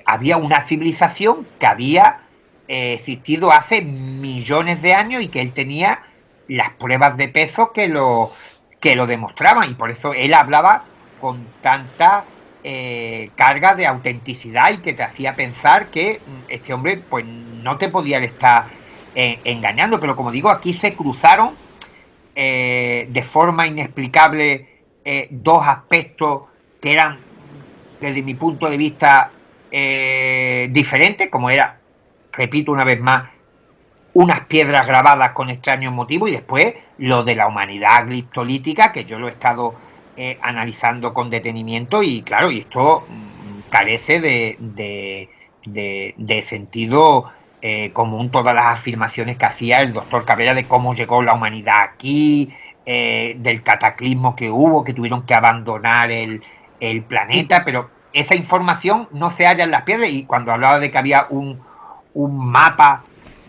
había una civilización que había existido hace millones de años, y que él tenía las pruebas de peso que lo demostraban, y por eso él hablaba con tanta carga de autenticidad, y que te hacía pensar que este hombre pues no te podía estar engañando. Pero como digo, aquí se cruzaron de forma inexplicable dos aspectos que eran, desde mi punto de vista, diferentes, como era, repito una vez más, unas piedras grabadas con extraños motivos, y después lo de la humanidad gliptolítica, que yo lo he estado analizando con detenimiento, y claro, y esto carece de sentido común, todas las afirmaciones que hacía el doctor Cabrera de cómo llegó la humanidad aquí, del cataclismo que hubo, que tuvieron que abandonar el planeta, pero esa información no se halla en las piedras. Y cuando hablaba de que había un mapa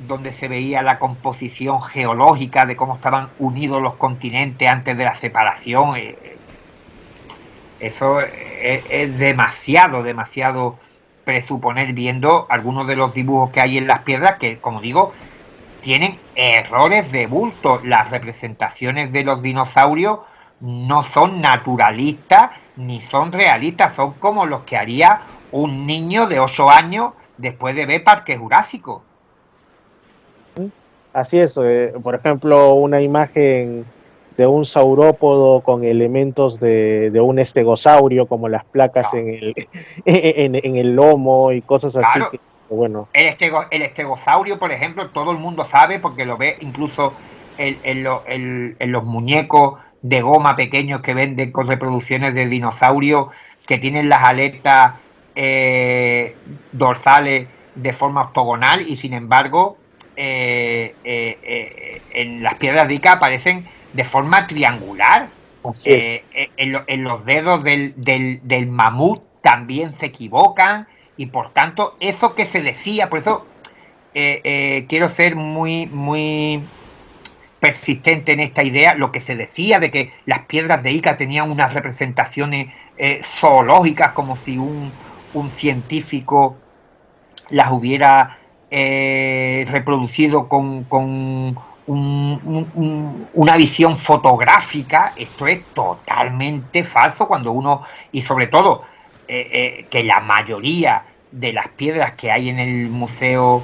donde se veía la composición geológica de cómo estaban unidos los continentes antes de la separación, eso es demasiado presuponer, viendo algunos de los dibujos que hay en las piedras, que, como digo, tienen errores de bulto. Las representaciones de los dinosaurios no son naturalistas ni son realistas, son como los que haría un niño de 8 años después de ver Parque Jurásico. Así es, por ejemplo, una imagen de un saurópodo con elementos de un estegosaurio, como las placas No. en en el lomo y cosas así, Claro, que, bueno. el estegosaurio, por ejemplo, todo el mundo sabe porque lo ve incluso en los muñecos de goma pequeños que venden con reproducciones de dinosaurios que tienen las aletas dorsales de forma octogonal, y sin embargo en las piedras de Ica aparecen de forma triangular. Así es. En los dedos del mamut también se equivocan, y por tanto eso que se decía, por eso quiero ser muy persistente en esta idea, lo que se decía de que las piedras de Ica tenían unas representaciones zoológicas, como si un científico las hubiera reproducido con una visión fotográfica. Esto es totalmente falso, cuando uno, y sobre todo que la mayoría de las piedras que hay en el museo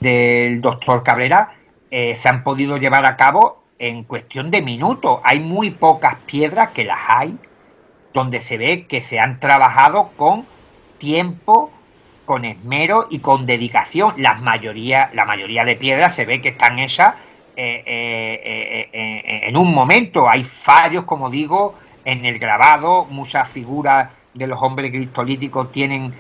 del doctor Cabrera se han podido llevar a cabo en cuestión de minutos. Hay muy pocas piedras, que las hay, donde se ve que se han trabajado con tiempo, con esmero y con dedicación. La mayoría de piedras se ve que están hechas en un momento. Hay fallos, como digo, en el grabado. Muchas figuras de los hombres cristolíticos tienen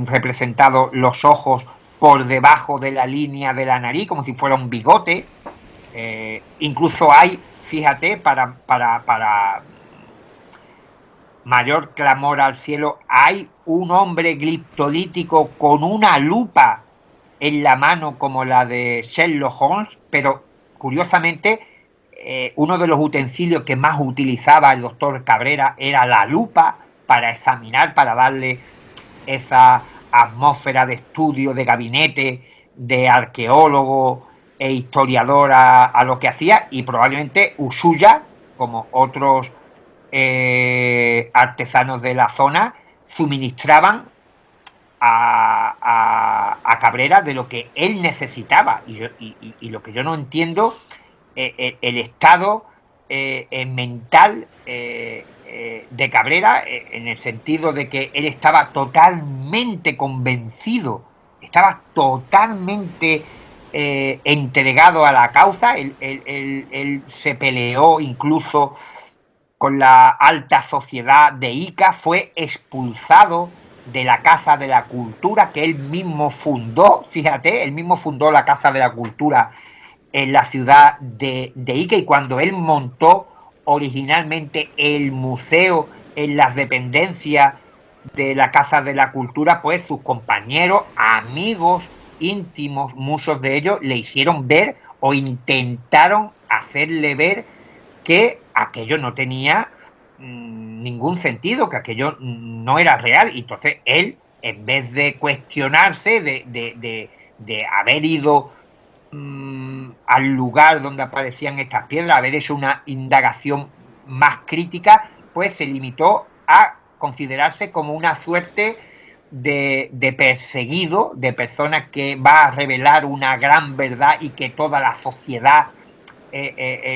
representados los ojos por debajo de la línea de la nariz, como si fuera un bigote. Incluso hay, fíjate, para mayor clamor al cielo, hay un hombre gliptolítico con una lupa en la mano como la de Sherlock Holmes, pero curiosamente uno de los utensilios que más utilizaba el doctor Cabrera era la lupa para examinar, para darle esa atmósfera de estudio, de gabinete, de arqueólogo e historiador a lo que hacía. Y probablemente Usuya, como otros artesanos de la zona, suministraban a Cabrera de lo que él necesitaba. Y lo que yo no entiendo, el estado mental de Cabrera, en el sentido de que él estaba totalmente convencido, estaba totalmente entregado a la causa. Él se peleó incluso con la alta sociedad de Ica, fue expulsado de la Casa de la Cultura que él mismo fundó. Fíjate, él mismo fundó la Casa de la Cultura en la ciudad de Ica, y cuando él montó originalmente el museo en las dependencias de la Casa de la Cultura, pues sus compañeros, amigos íntimos, muchos de ellos, le hicieron ver o intentaron hacerle ver que aquello no tenía ningún sentido, que aquello no era real. Y entonces él, en vez de cuestionarse de haber ido al lugar donde aparecían estas piedras, haber hecho una indagación más crítica, pues se limitó a considerarse como una suerte de perseguido, de persona que va a revelar una gran verdad y que toda la sociedad,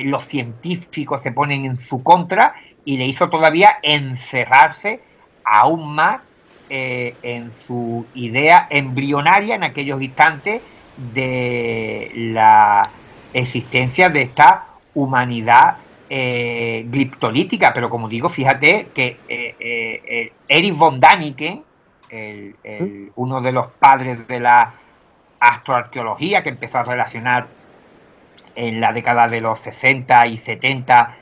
los científicos se ponen en su contra, y le hizo todavía encerrarse aún más en su idea embrionaria en aquellos instantes de la existencia de esta humanidad gliptolítica. Pero como digo, fíjate que Erich von Däniken, uno de los padres de la astroarqueología, que empezó a relacionar en la década de los 60 y 70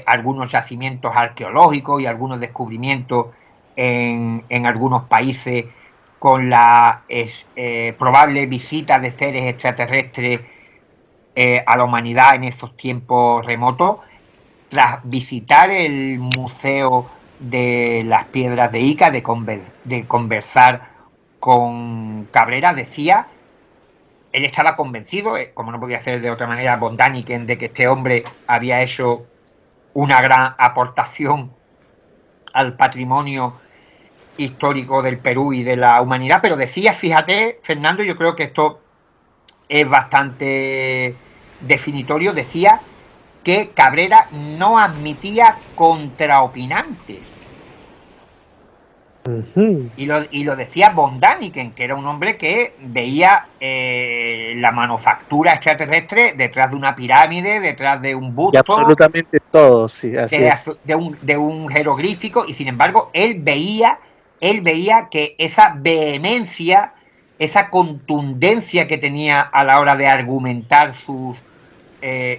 algunos yacimientos arqueológicos y algunos descubrimientos en algunos países con la probable visita de seres extraterrestres a la humanidad en esos tiempos remotos. Tras visitar el Museo de las Piedras de Ica, de conversar con Cabrera, decía, él estaba convencido, como no podía ser de otra manera, von Däniken, de que este hombre había hecho una gran aportación al patrimonio histórico del Perú y de la humanidad. Pero decía, fíjate, Fernando, yo creo que esto es bastante definitorio, decía que Cabrera no admitía contraopinantes. Y lo decía von Däniken, que era un hombre que veía la manufactura extraterrestre detrás de una pirámide, detrás de un busto, y absolutamente todo, sí, así de un jeroglífico, y sin embargo él veía que esa vehemencia, esa contundencia que tenía a la hora de argumentar sus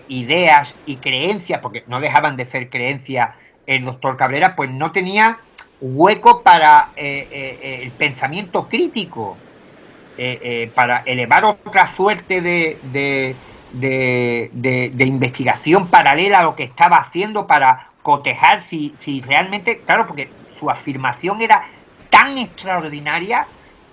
ideas y creencias, porque no dejaban de ser creencias, el doctor Cabrera, pues no tenía hueco para el pensamiento crítico, para elevar otra suerte de investigación paralela a lo que estaba haciendo, para cotejar si realmente, claro, porque su afirmación era tan extraordinaria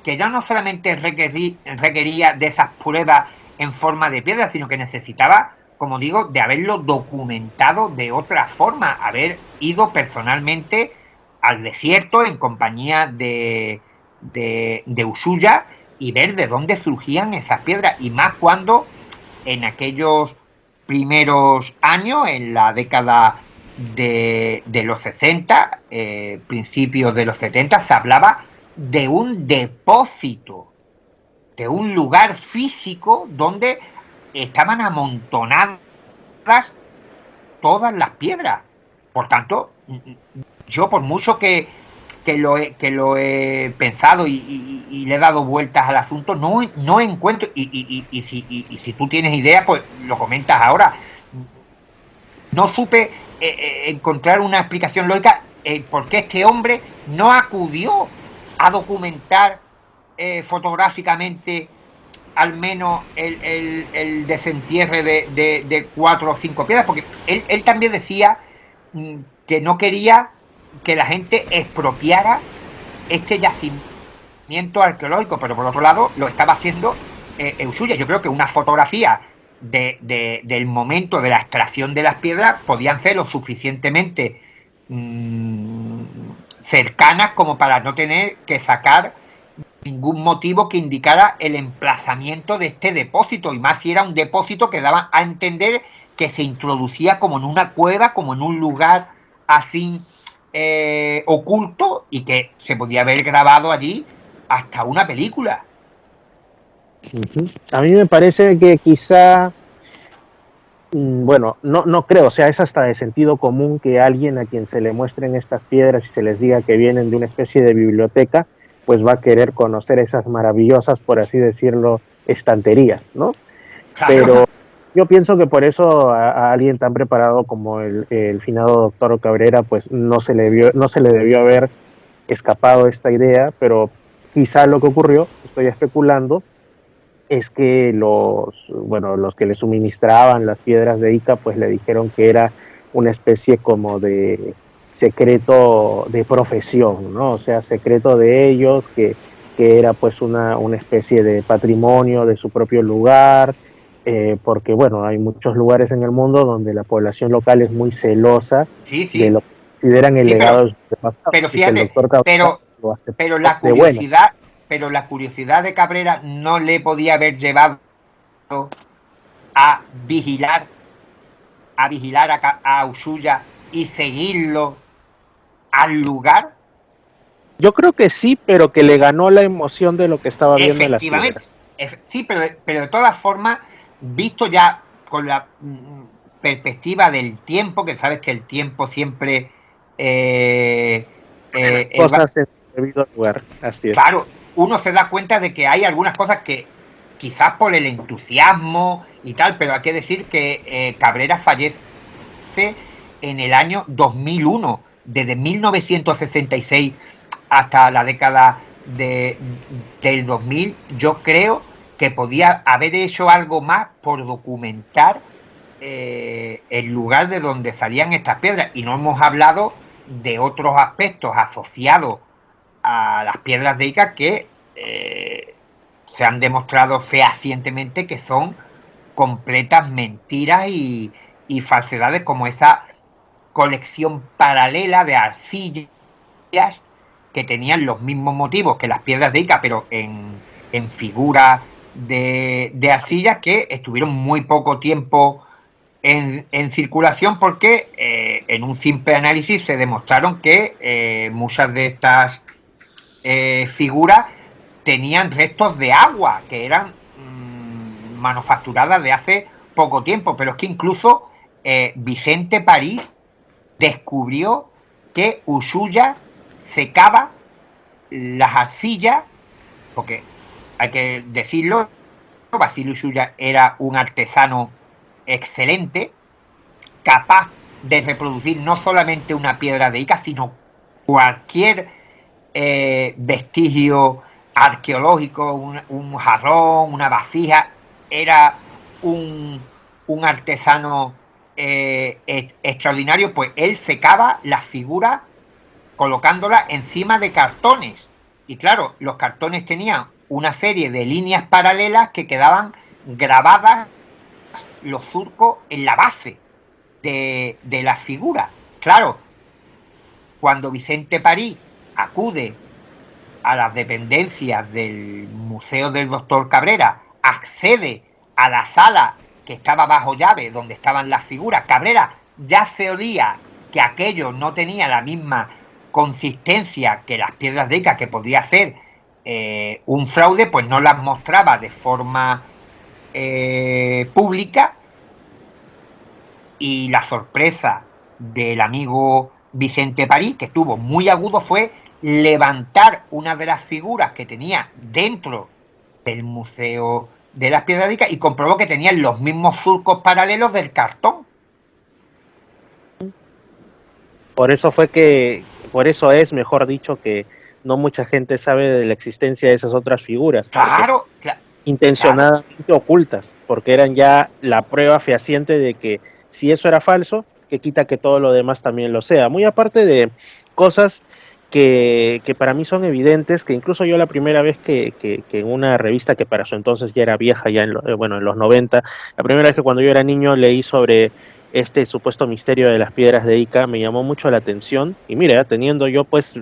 que ya no solamente requería de esas pruebas en forma de piedra, sino que necesitaba, como digo, de haberlo documentado de otra forma, haber ido personalmente al desierto en compañía de Ushuaia y ver de dónde surgían esas piedras, y más cuando en aquellos primeros años, en la década de los 60, principios de los 70, se hablaba de un depósito, de un lugar físico donde estaban amontonadas todas las piedras. Por tanto, yo por mucho que lo he pensado y le he dado vueltas al asunto, no encuentro, y si tú tienes idea, pues lo comentas ahora. No supe encontrar una explicación lógica por qué este hombre no acudió a documentar fotográficamente al menos el desentierre de 4 o 5 piedras, porque él también decía que no quería que la gente expropiara este yacimiento arqueológico, pero por otro lado lo estaba haciendo Ushuaia. Yo creo que una fotografía del momento de la extracción de las piedras podían ser lo suficientemente cercanas como para no tener que sacar ningún motivo que indicara el emplazamiento de este depósito, y más si era un depósito que daba a entender que se introducía como en una cueva, como en un lugar así oculto, y que se podía haber grabado allí hasta una película. A mí me parece que quizá, bueno, no creo, o sea, es hasta de sentido común que alguien a quien se le muestren estas piedras y se les diga que vienen de una especie de biblioteca, pues va a querer conocer esas maravillosas, por así decirlo, estanterías, ¿no? Claro. Pero yo pienso que por eso a alguien tan preparado como el finado doctor Cabrera, pues no se le debió haber escapado esta idea, pero quizá lo que ocurrió, estoy especulando, es que los que le suministraban las piedras de Ica, pues le dijeron que era una especie como de secreto de profesión, ¿no? O sea, secreto de ellos, que era pues una especie de patrimonio de su propio lugar, porque bueno, hay muchos lugares en el mundo donde la población local es muy celosa de lo que consideran el legado de sus pasados. Pero fíjate, pero la curiosidad, pero la curiosidad de Cabrera no le podía haber llevado a vigilar a Ushuaia y seguirlo al lugar. Yo creo que sí, pero que le ganó la emoción de lo que estaba viendo en las piedras. Sí, pero de todas formas, visto ya con la perspectiva del tiempo, que sabes que el tiempo siempre Cosas en su debido lugar, así es. claro, uno se da cuenta de que hay algunas cosas que quizás por el entusiasmo y tal, pero hay que decir que Cabrera fallece en el año 2001, desde 1966 hasta la década del 2000. Yo creo que podía haber hecho algo más por documentar el lugar de donde salían estas piedras, y no hemos hablado de otros aspectos asociados a las piedras de Ica que se han demostrado fehacientemente que son completas mentiras y falsedades, como esa colección paralela de arcillas que tenían los mismos motivos que las piedras de Ica, pero en figuras de arcillas, que estuvieron muy poco tiempo en circulación, porque en un simple análisis se demostraron que muchas de estas figuras tenían restos de agua que eran manufacturadas de hace poco tiempo. Pero es que incluso Vicente París descubrió que Ushuaia secaba las arcillas, porque hay que decirlo, Basilio Ushuaia era un artesano excelente, capaz de reproducir no solamente una piedra de Ica, sino cualquier vestigio arqueológico, un jarrón, una vasija. Era un artesano extraordinario. Pues él secaba las figuras colocándolas encima de cartones, y claro, los cartones tenían una serie de líneas paralelas que quedaban grabadas los surcos en la base de la figura. Claro, cuando Vicente París acude a las dependencias del Museo del Doctor Cabrera, accede a la sala que estaba bajo llave donde estaban las figuras, Cabrera ya se olía que aquello no tenía la misma consistencia que las piedras de Ica, que podría ser un fraude, pues no las mostraba de forma pública. Y la sorpresa del amigo Vicente París, que estuvo muy agudo, fue levantar una de las figuras que tenía dentro del Museo de las Piedras de Ica y comprobó que tenían los mismos surcos paralelos del cartón. Por eso es, mejor dicho, que no mucha gente sabe de la existencia de esas otras figuras. Claro, intencionadamente claro, ocultas, porque eran ya la prueba fehaciente de que si eso era falso, que quita que todo lo demás también lo sea. Muy aparte de cosas que para mí son evidentes, que incluso yo la primera vez que en una revista que para su entonces ya era vieja, ya en los 90, la primera vez que cuando yo era niño leí sobre este supuesto misterio de las piedras de Ica, me llamó mucho la atención, y mira, teniendo yo pues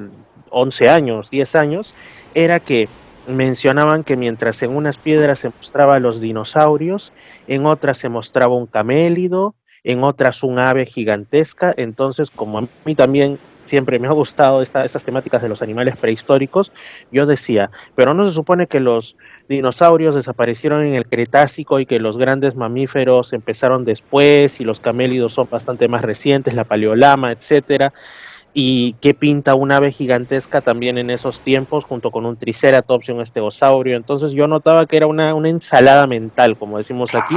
11 años, 10 años, era que mencionaban que mientras en unas piedras se mostraba a los dinosaurios, en otras se mostraba un camélido, en otras un ave gigantesca. Entonces, como a mí también siempre me ha gustado estas temáticas de los animales prehistóricos, yo decía, pero no se supone que los dinosaurios desaparecieron en el Cretácico y que los grandes mamíferos empezaron después y los camélidos son bastante más recientes, la Paleolama, etcétera. ¿Y qué pinta un ave gigantesca también en esos tiempos junto con un triceratops y un estegosaurio? Entonces yo notaba que era una ensalada mental, como decimos aquí,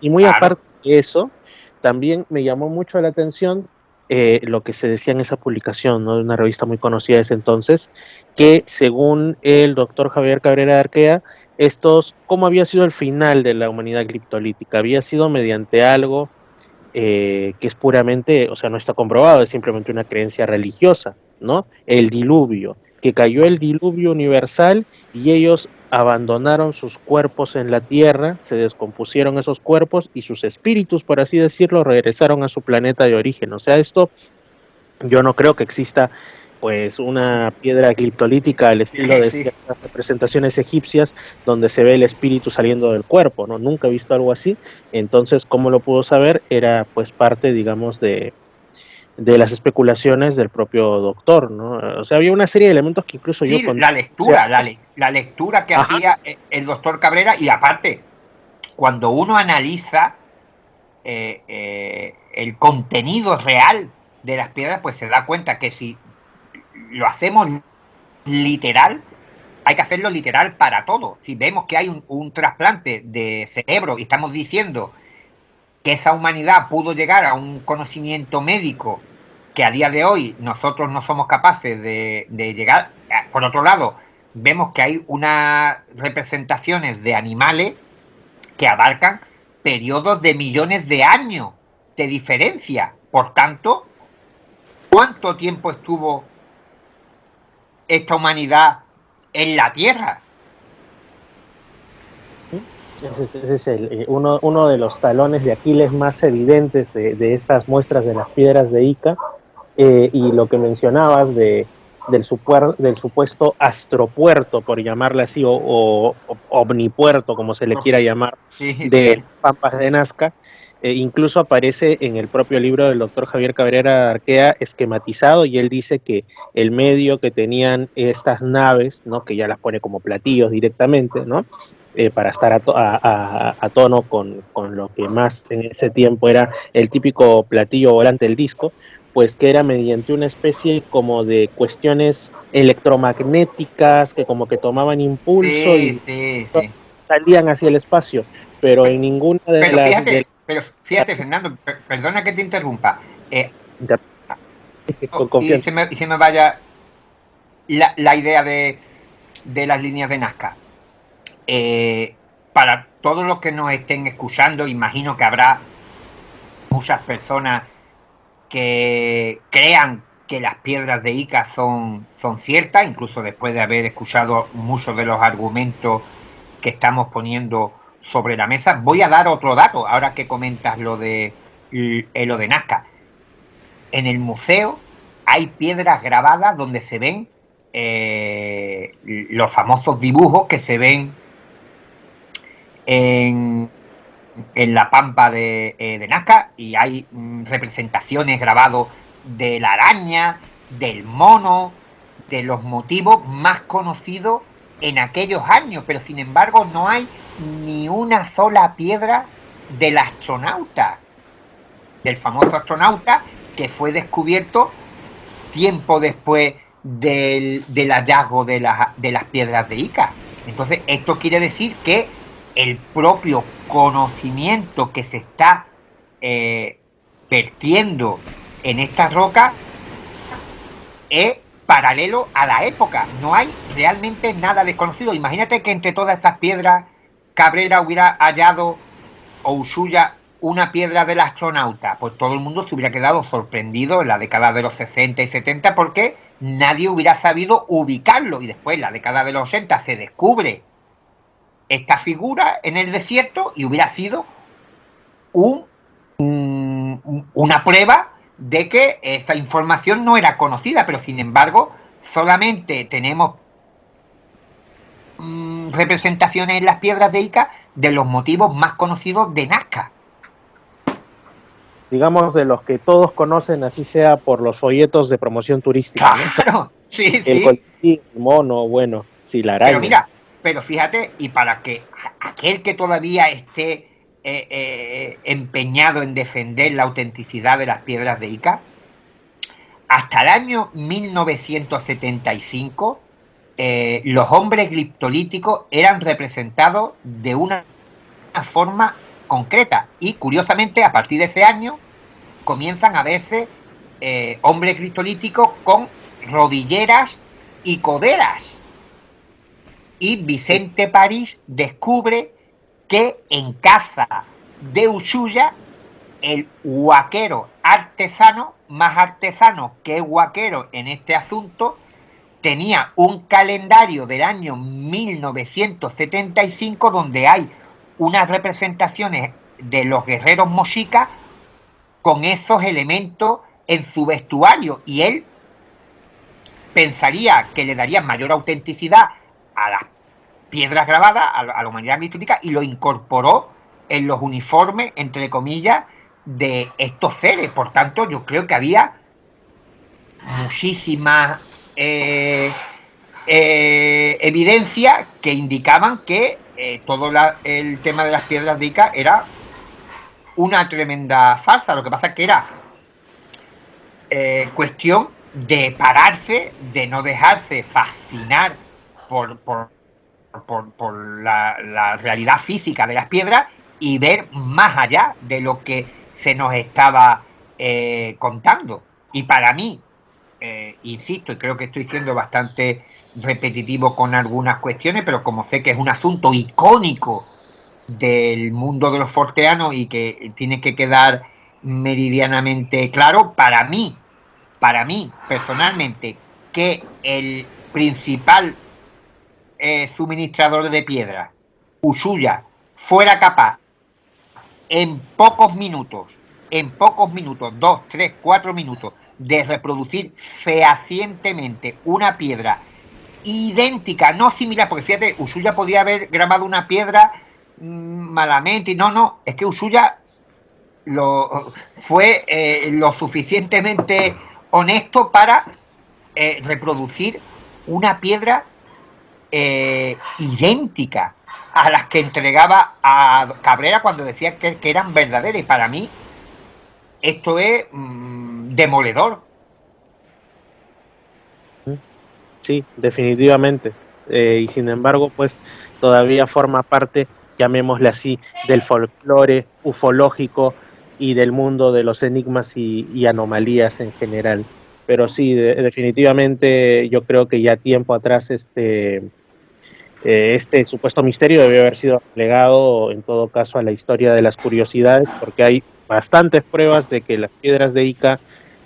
y muy aparte de eso, también me llamó mucho la atención lo que se decía en esa publicación, ¿no?, de una revista muy conocida de ese entonces, que según el doctor Javier Cabrera de Arquea, ¿cómo había sido el final de la humanidad criptolítica? Había sido mediante algo que es puramente, o sea, no está comprobado, es simplemente una creencia religiosa, ¿no? El diluvio, que cayó el diluvio universal y ellos abandonaron sus cuerpos en la tierra, se descompusieron esos cuerpos y sus espíritus, por así decirlo, regresaron a su planeta de origen. O sea, esto yo no creo que exista pues una piedra criptolítica al estilo de ciertas representaciones egipcias donde se ve el espíritu saliendo del cuerpo, ¿no? Nunca he visto algo así. Entonces, ¿cómo lo pudo saber? Era pues parte, digamos, de las especulaciones del propio doctor, ¿no? O sea, había una serie de elementos que incluso sí, yo... la lectura que hacía el doctor Cabrera. Y aparte, cuando uno analiza el contenido real de las piedras, pues se da cuenta que si lo hacemos literal, hay que hacerlo literal para todo. Si vemos que hay un trasplante de cerebro y estamos diciendo que esa humanidad pudo llegar a un conocimiento médico que a día de hoy nosotros no somos capaces de llegar. Por otro lado, vemos que hay unas representaciones de animales que abarcan periodos de millones de años de diferencia. Por tanto, ¿cuánto tiempo estuvo esta humanidad en la Tierra? Ese es uno de los talones de Aquiles más evidentes de estas muestras de las piedras de Ica, y lo que mencionabas del supuesto astropuerto, por llamarle así, o omnipuerto, como se le quiera llamar, de Pampas de Nazca. Incluso aparece en el propio libro del doctor Javier Cabrera Arquea esquematizado, y él dice que el medio que tenían estas naves, ¿no?, que ya las pone como platillos directamente, ¿no?, para estar a tono con lo que más en ese tiempo era el típico platillo volante del disco, pues que era mediante una especie como de cuestiones electromagnéticas que como que tomaban impulso y salían hacia el espacio, pero en ninguna de las... Pero fíjate, Fernando, perdona que te interrumpa, y se me vaya la idea de las líneas de Nazca. Para todos los que nos estén escuchando, imagino que habrá muchas personas que crean que las piedras de Ica son ciertas, incluso después de haber escuchado muchos de los argumentos que estamos poniendo sobre la mesa. Voy a dar otro dato, ahora que comentas lo de Nazca. En el museo hay piedras grabadas donde se ven los famosos dibujos que se ven en la pampa de Nazca, y hay representaciones grabados de la araña, del mono, de los motivos más conocidos en aquellos años, pero sin embargo no hay ni una sola piedra del astronauta, del famoso astronauta que fue descubierto tiempo después del hallazgo de las piedras de Ica. Entonces esto quiere decir que el propio conocimiento que se está vertiendo en esta roca es paralelo a la época. No hay realmente nada desconocido. Imagínate que entre todas esas piedras Cabrera hubiera hallado, o Ushuaia, una piedra del astronauta. Pues todo el mundo se hubiera quedado sorprendido en la década de los 60 y 70 porque nadie hubiera sabido ubicarlo. Y después, en la década de los 80, se descubre esta figura en el desierto y hubiera sido una prueba de que esa información no era conocida, pero sin embargo solamente tenemos representaciones en las piedras de Ica de los motivos más conocidos de Nazca. Digamos, de los que todos conocen, así sea por los folletos de promoción turística. Claro, ¿no? Sí, el colibrí, el mono, bueno, sí, la araña. Pero mira, pero fíjate, y para que aquel que todavía esté empeñado en defender la autenticidad de las piedras de Ica, hasta el año 1975 los hombres gliptolíticos eran representados de una forma concreta, y curiosamente a partir de ese año comienzan a verse hombres gliptolíticos con rodilleras y coderas, y Vicente París descubre que en casa de Ushuaia el huaquero artesano, más artesano que huaquero en este asunto, tenía un calendario del año 1975 donde hay unas representaciones de los guerreros mochicas con esos elementos en su vestuario, y él pensaría que le darían mayor autenticidad a las piedras grabadas, a la humanidad gliptolítica, y lo incorporó en los uniformes, entre comillas, de estos seres. Por tanto, yo creo que había muchísimas evidencias que indicaban que todo el tema de las piedras de Ica era una tremenda farsa. Lo que pasa es que era cuestión de pararse, de no dejarse fascinar por la realidad física de las piedras y ver más allá de lo que se nos estaba contando. Y para mí, insisto, y creo que estoy siendo bastante repetitivo con algunas cuestiones, pero como sé que es un asunto icónico del mundo de los forteanos y que tiene que quedar meridianamente claro, para mí personalmente, que el principal suministrador de piedra, Ushuaia, fuera capaz en pocos minutos, 2, 3, 4 minutos, de reproducir fehacientemente una piedra idéntica, no similar, porque fíjate, Ushuaia podía haber grabado una piedra malamente, no, es que Ushuaia fue lo suficientemente honesto para reproducir una piedra idéntica a las que entregaba a Cabrera cuando decía que eran verdaderas. Y para mí esto es demoledor. Sí, definitivamente. Y sin embargo, pues todavía forma parte, llamémosle así, del folclore ufológico y del mundo de los enigmas y anomalías en general. Pero sí, definitivamente yo creo que ya tiempo atrás este supuesto misterio debió haber sido relegado en todo caso a la historia de las curiosidades, porque hay bastantes pruebas de que las piedras de Ica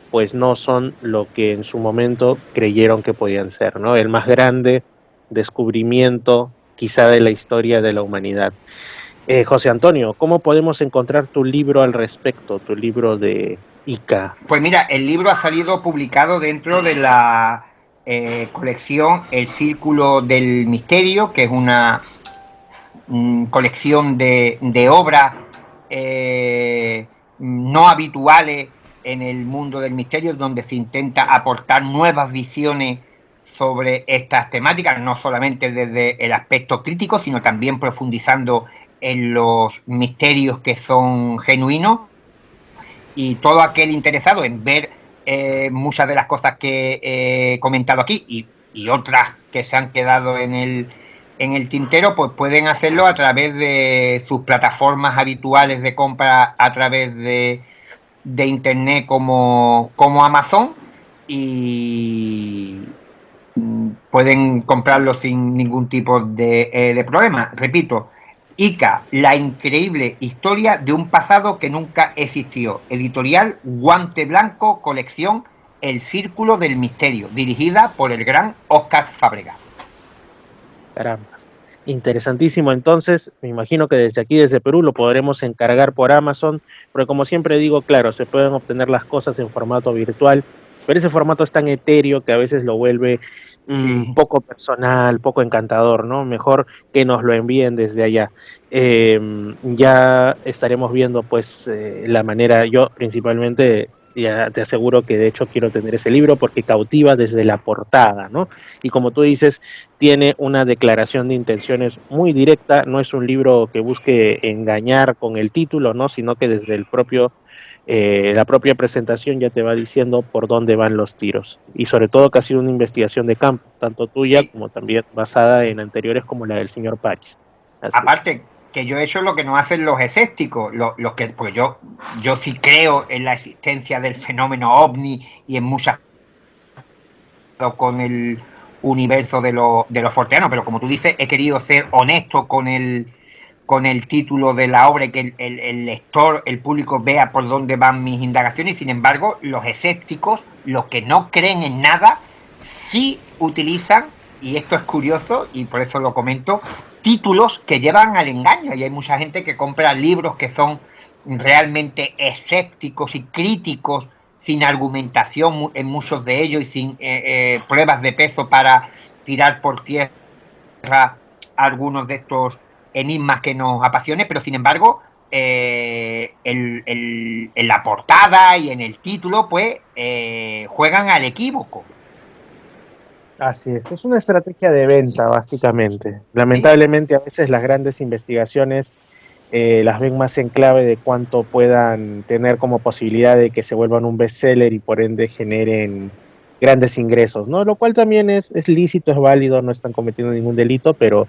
pues no son lo que en su momento creyeron que podían ser, ¿no? El más grande descubrimiento quizá de la historia de la humanidad. José Antonio, ¿cómo podemos encontrar tu libro al respecto, tu libro de Ica? Pues mira, el libro ha salido publicado dentro de la colección El Círculo del Misterio, que es una colección de obras no habituales en el mundo del misterio, donde se intenta aportar nuevas visiones sobre estas temáticas, no solamente desde el aspecto crítico, sino también profundizando en los misterios que son genuinos. Y todo aquel interesado en ver muchas de las cosas que he comentado aquí y otras que se han quedado en el tintero, pues pueden hacerlo a través de sus plataformas habituales de compra a través de internet como Amazon, y pueden comprarlo sin ningún tipo de problema. Repito, Ica, la increíble historia de un pasado que nunca existió. Editorial Guante Blanco, colección El Círculo del Misterio, dirigida por el gran Óscar Fábregas. Caramba. Interesantísimo, entonces me imagino que desde aquí, desde Perú, lo podremos encargar por Amazon, porque como siempre digo, claro, se pueden obtener las cosas en formato virtual, pero ese formato es tan etéreo que a veces lo vuelve poco personal, poco encantador, ¿no? Mejor que nos lo envíen desde allá. Ya estaremos viendo pues la manera, yo principalmente ya te aseguro que de hecho quiero tener ese libro porque cautiva desde la portada, ¿no? Y como tú dices, tiene una declaración de intenciones muy directa, no es un libro que busque engañar con el título, ¿no? Sino que desde el propio la propia presentación ya te va diciendo por dónde van los tiros. Y sobre todo que ha sido una investigación de campo, tanto tuya como también basada en anteriores como la del señor París. Aparte, que yo he hecho lo que no hacen los escépticos, los que, pues yo sí creo en la existencia del fenómeno ovni y en muchas con el universo de los forteanos, pero como tú dices, he querido ser honesto con el título de la obra y que el lector, el público vea por dónde van mis indagaciones. Sin embargo, los escépticos, los que no creen en nada, sí utilizan, y esto es curioso y por eso lo comento, títulos que llevan al engaño. Y hay mucha gente que compra libros que son realmente escépticos y críticos, sin argumentación en muchos de ellos y sin pruebas de peso para tirar por tierra algunos de estos enigmas que nos apasionen, pero sin embargo en la portada y en el título pues juegan al equívoco. Así es una estrategia de venta básicamente. Lamentablemente a veces las grandes investigaciones las ven más en clave de cuánto puedan tener como posibilidad de que se vuelvan un bestseller y por ende generen grandes ingresos, ¿no? Lo cual también es lícito, es válido, no están cometiendo ningún delito, pero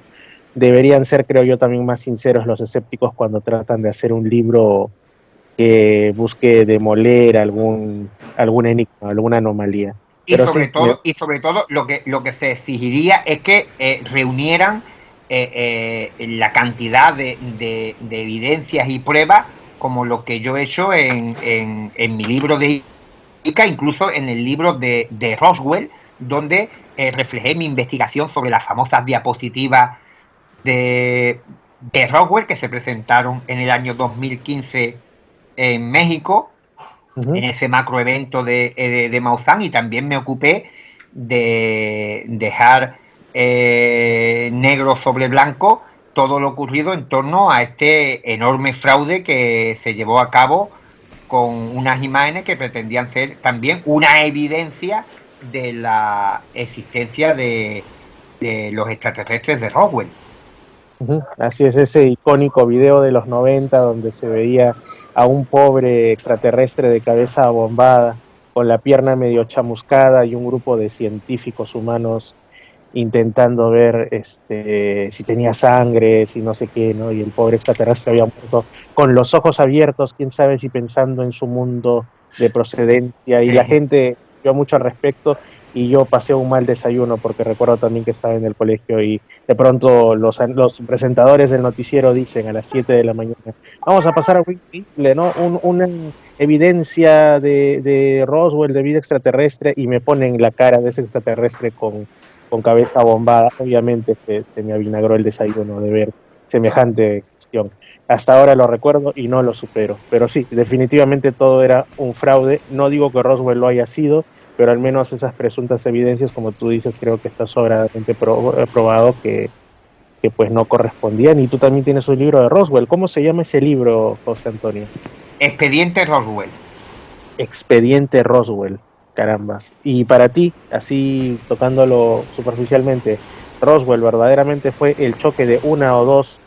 deberían ser, creo yo, también más sinceros los escépticos cuando tratan de hacer un libro que busque demoler algún enigma, alguna anomalía. Pero sí, Y sobre todo lo que se exigiría es que reunieran la cantidad de evidencias y pruebas como lo que yo he hecho en mi libro de Ica, incluso en el libro de Roswell, donde reflejé mi investigación sobre las famosas diapositivas de, de Roswell que se presentaron en el año 2015 en México, en ujú. ese macroevento de Maussan, y también me ocupé de dejar negro sobre blanco todo lo ocurrido en torno a este enorme fraude que se llevó a cabo con unas imágenes que pretendían ser también una evidencia de la existencia de los extraterrestres de Roswell. Ujú. Así es, ese icónico video de los 90 donde se veía a un pobre extraterrestre de cabeza abombada, con la pierna medio chamuscada y un grupo de científicos humanos intentando ver si tenía sangre, si no sé qué, ¿no? Y el pobre extraterrestre había muerto con los ojos abiertos, quién sabe si pensando en su mundo de procedencia, y la gente vio mucho al respecto, y yo pasé un mal desayuno porque recuerdo también que estaba en el colegio y de pronto los presentadores del noticiero dicen a las 7 de la mañana, vamos a pasar algo increíble, ¿no? Una evidencia de Roswell, de vida extraterrestre, y me ponen la cara de ese extraterrestre con cabeza bombada. Obviamente se me avinagró el desayuno de ver semejante cuestión. Hasta ahora lo recuerdo y no lo supero. Pero sí, definitivamente todo era un fraude. No digo que Roswell lo haya sido, pero al menos esas presuntas evidencias, como tú dices, creo que está sobradamente probado que pues no correspondían. Y tú también tienes un libro de Roswell. ¿Cómo se llama ese libro, José Antonio? Expediente Roswell. Expediente Roswell, carambas. Y para ti, así tocándolo superficialmente, Roswell verdaderamente fue el choque de una o dos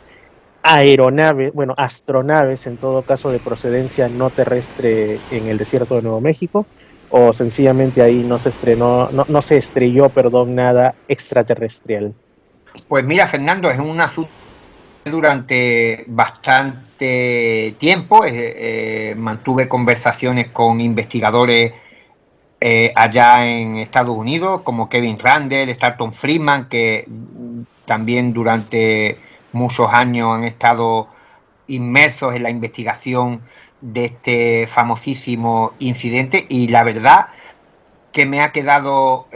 aeronaves, bueno, astronaves en todo caso de procedencia no terrestre en el desierto de Nuevo México, o sencillamente ahí no se estrenó, no se estrelló, perdón, nada extraterrestrial. Pues mira, Fernando, es un asunto durante bastante tiempo. Mantuve conversaciones con investigadores allá en Estados Unidos, como Kevin Randle, Stanton Friedman, que también durante muchos años han estado inmersos en la investigación de este famosísimo incidente, y la verdad que me ha quedado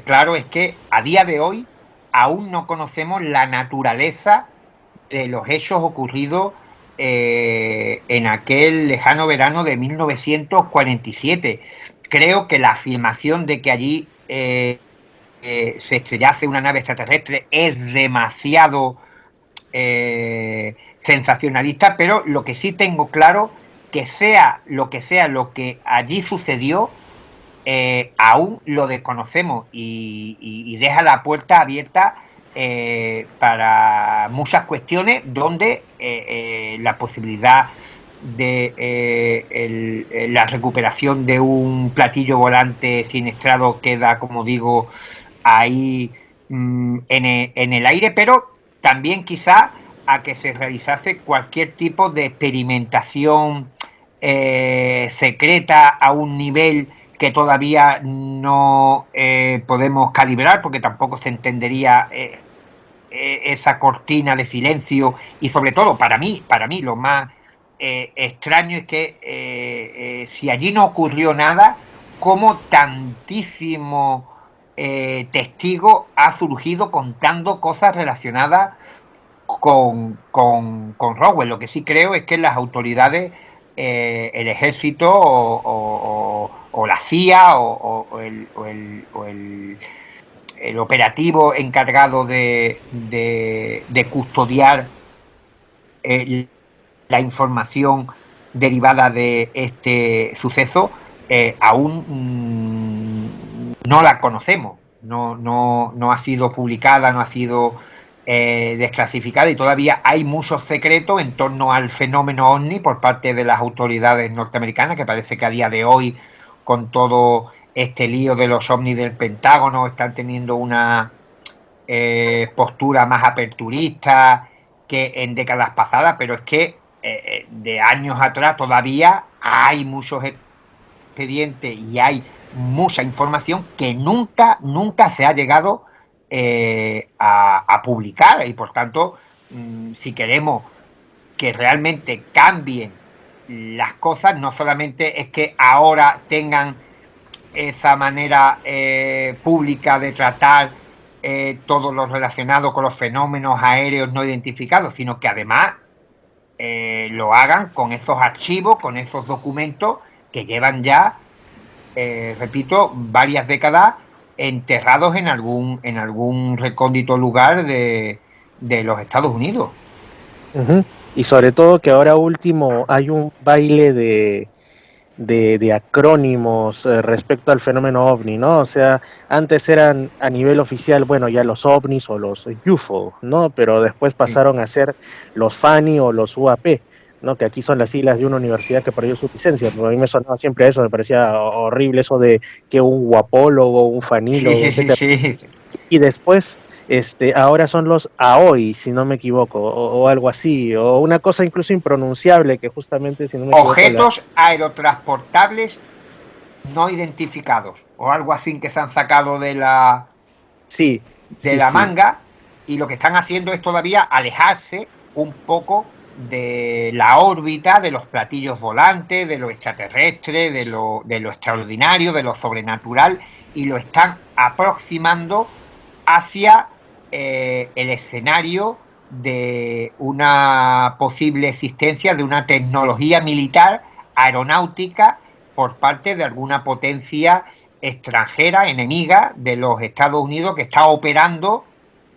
claro es que a día de hoy aún no conocemos la naturaleza de los hechos ocurridos en aquel lejano verano de 1947. Creo que la afirmación de que allí se estrellase una nave extraterrestre es demasiado sensacionalista, pero lo que sí tengo claro, que sea lo que allí sucedió, aún lo desconocemos, y deja la puerta abierta para muchas cuestiones donde la posibilidad de la recuperación de un platillo volante siniestrado queda, como digo, ahí en el aire, pero también quizá a que se realizase cualquier tipo de experimentación secreta a un nivel que todavía no podemos calibrar, porque tampoco se entendería esa cortina de silencio, y sobre todo para mí lo más extraño es que si allí no ocurrió nada, como tantísimo testigo ha surgido contando cosas relacionadas con Roswell. Lo que sí creo es que las autoridades, el ejército o la CIA el operativo encargado de custodiar la información derivada de este suceso, aún no la conocemos, no ha sido publicada, no ha sido desclasificada, y todavía hay muchos secretos en torno al fenómeno OVNI por parte de las autoridades norteamericanas, que parece que a día de hoy, con todo este lío de los ovnis del Pentágono, están teniendo una postura más aperturista que en décadas pasadas, pero es que de años atrás todavía hay muchos expedientes y hay mucha información que nunca se ha llegado a publicar, y por tanto, si queremos que realmente cambien las cosas, no solamente es que ahora tengan esa manera pública de tratar todo lo relacionado con los fenómenos aéreos no identificados, sino que además lo hagan con esos archivos, con esos documentos que llevan ya, repito, varias décadas enterrados en algún recóndito lugar de los Estados Unidos. Uh-huh. Y sobre todo que ahora último hay un baile de acrónimos respecto al fenómeno OVNI, ¿no? O sea, antes eran a nivel oficial, bueno, ya los OVNIs o los UFO, ¿no? Pero después pasaron a ser los FANI o los UAP, ¿no? Que aquí son las siglas de una universidad que perdió su licencia. Pero a mí me sonaba siempre eso, me parecía horrible eso de que un guapólogo, un fanílogo, etcétera. Sí. Y después ahora son los AOI, si no me equivoco, o algo así, o una cosa incluso impronunciable que justamente, si no me equivoco... Objetos aerotransportables no identificados, o algo así, que se han sacado de la manga, y lo que están haciendo es todavía alejarse un poco de la órbita de los platillos volantes, de lo extraterrestre, de lo extraordinario, de lo sobrenatural, y lo están aproximando hacia el escenario de una posible existencia de una tecnología militar aeronáutica por parte de alguna potencia extranjera, enemiga de los Estados Unidos, que está operando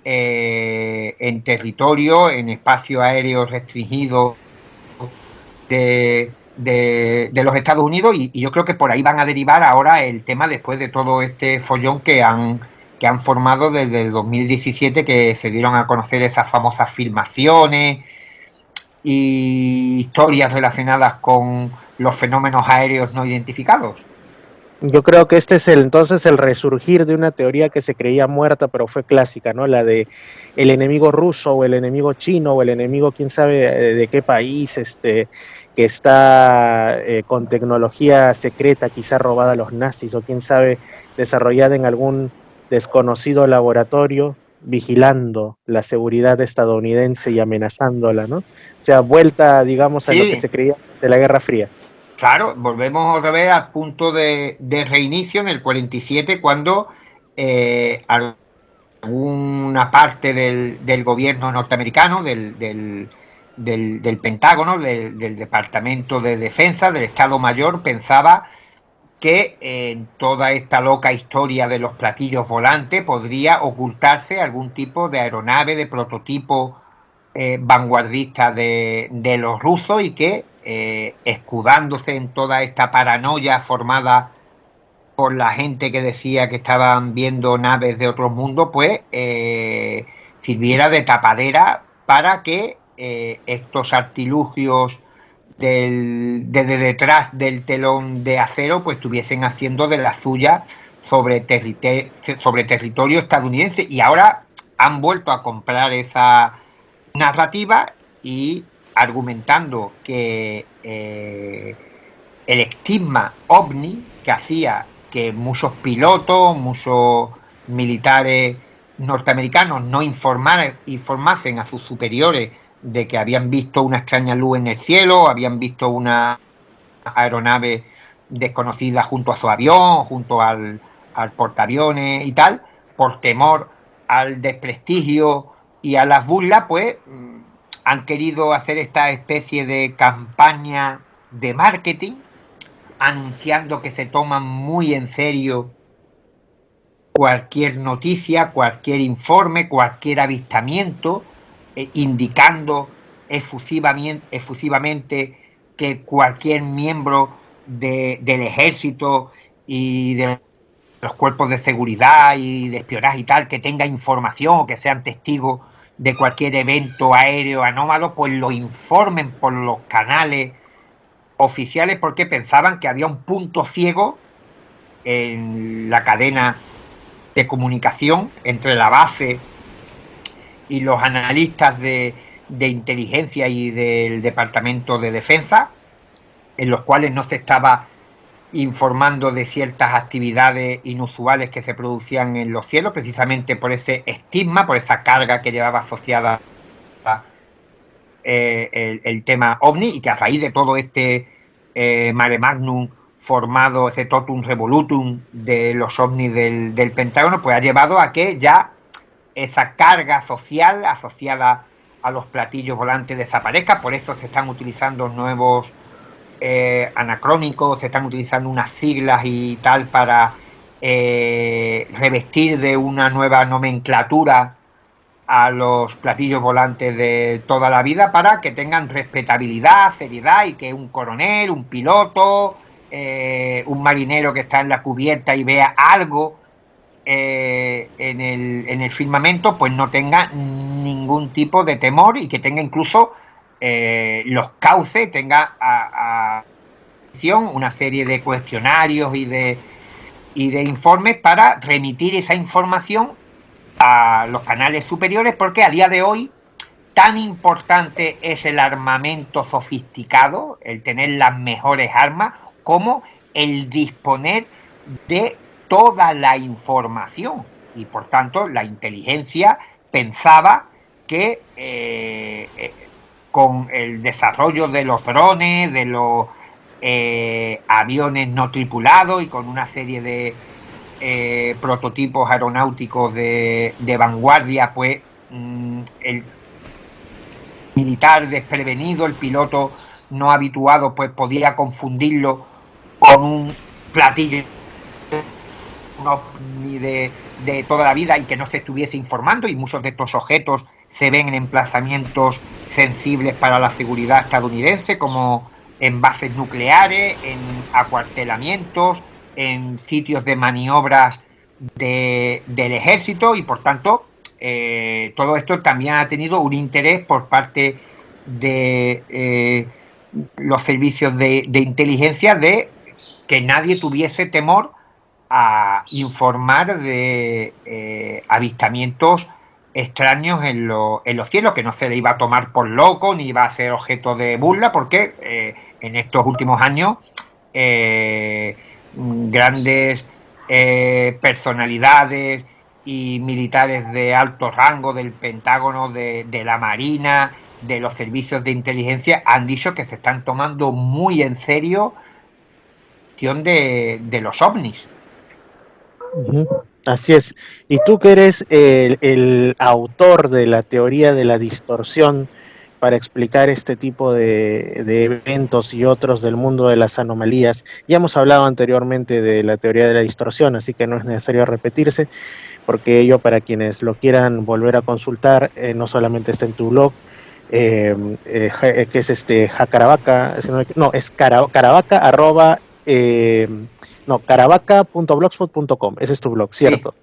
en territorio, en espacio aéreo restringido de los Estados Unidos, y yo creo que por ahí van a derivar ahora el tema, después de todo este follón que han formado desde el 2017, que se dieron a conocer esas famosas filmaciones y historias relacionadas con los fenómenos aéreos no identificados. Yo creo que este es entonces el resurgir de una teoría que se creía muerta, pero fue clásica, ¿no? La de el enemigo ruso o el enemigo chino o el enemigo quién sabe de qué país, que está con tecnología secreta, quizá robada a los nazis, o quién sabe, desarrollada en algún desconocido laboratorio, vigilando la seguridad estadounidense y amenazándola, ¿no? O sea, vuelta, digamos, a lo que se creía de la Guerra Fría. Claro, volvemos otra vez al punto de reinicio en el 47, cuando alguna parte del gobierno norteamericano, del Pentágono, del Departamento de Defensa, del Estado Mayor, pensaba que en toda esta loca historia de los platillos volantes podría ocultarse algún tipo de aeronave, de prototipo vanguardista de los rusos, y que escudándose en toda esta paranoia formada por la gente que decía que estaban viendo naves de otros mundos, pues sirviera de tapadera para que estos artilugios desde detrás del telón de acero pues estuviesen haciendo de la suya sobre territorio estadounidense. Y ahora han vuelto a comprar esa narrativa, y argumentando que el estigma OVNI que hacía que muchos pilotos, muchos militares norteamericanos no informasen a sus superiores de que habían visto una extraña luz en el cielo, habían visto una aeronave desconocida junto a su avión, junto al portaaviones y tal, por temor al desprestigio y a las burlas, pues han querido hacer esta especie de campaña de marketing, anunciando que se toman muy en serio cualquier noticia, cualquier informe, cualquier avistamiento, indicando efusivamente que cualquier miembro del ejército y de los cuerpos de seguridad y de espionaje y tal, que tenga información o que sean testigos de cualquier evento aéreo anómalo, pues lo informen por los canales oficiales, porque pensaban que había un punto ciego en la cadena de comunicación entre la base y los analistas de inteligencia y del Departamento de Defensa, en los cuales no se estaba informando de ciertas actividades inusuales que se producían en los cielos, precisamente por ese estigma, por esa carga que llevaba asociada el tema OVNI, y que a raíz de todo este mare magnum formado, ese totum revolutum de los OVNIs del Pentágono, pues ha llevado a que ya esa carga social asociada a los platillos volantes desaparezca. Por eso se están utilizando nuevos anacrónicos, se están utilizando unas siglas y tal para revestir de una nueva nomenclatura a los platillos volantes de toda la vida, para que tengan respetabilidad, seriedad, y que un coronel, un piloto, un marinero que está en la cubierta y vea algo en el firmamento, pues no tenga ningún tipo de temor, y que tenga incluso los cauces, tenga a una serie de cuestionarios y de informes para remitir esa información a los canales superiores, porque a día de hoy tan importante es el armamento sofisticado, el tener las mejores armas, como el disponer de toda la información. Y por tanto la inteligencia pensaba que con el desarrollo de los drones, de los aviones no tripulados, y con una serie de prototipos aeronáuticos de vanguardia, pues el militar desprevenido, el piloto no habituado, pues podía confundirlo con un platillo ni de toda la vida, y que no se estuviese informando. Y muchos de estos objetos se ven en emplazamientos sensibles para la seguridad estadounidense, como en bases nucleares, en acuartelamientos, en sitios de maniobras del ejército. Y por tanto todo esto también ha tenido un interés por parte de los servicios de inteligencia, de que nadie tuviese temor a informar de avistamientos extraños en los cielos, que no se le iba a tomar por loco ni iba a ser objeto de burla, porque en estos últimos años grandes personalidades y militares de alto rango del Pentágono, de la Marina, de los servicios de inteligencia, han dicho que se están tomando muy en serio la cuestión de los ovnis. Así es. Y tú, que eres el autor de la teoría de la distorsión para explicar este tipo de eventos y otros del mundo de las anomalías, ya hemos hablado anteriormente de la teoría de la distorsión, así que no es necesario repetirse, porque ello, para quienes lo quieran volver a consultar, no solamente está en tu blog, que es Jacaravaca, no, es Caravaca arroba, no, caravaca.blogspot.com, ese es tu blog, ¿cierto? Sí.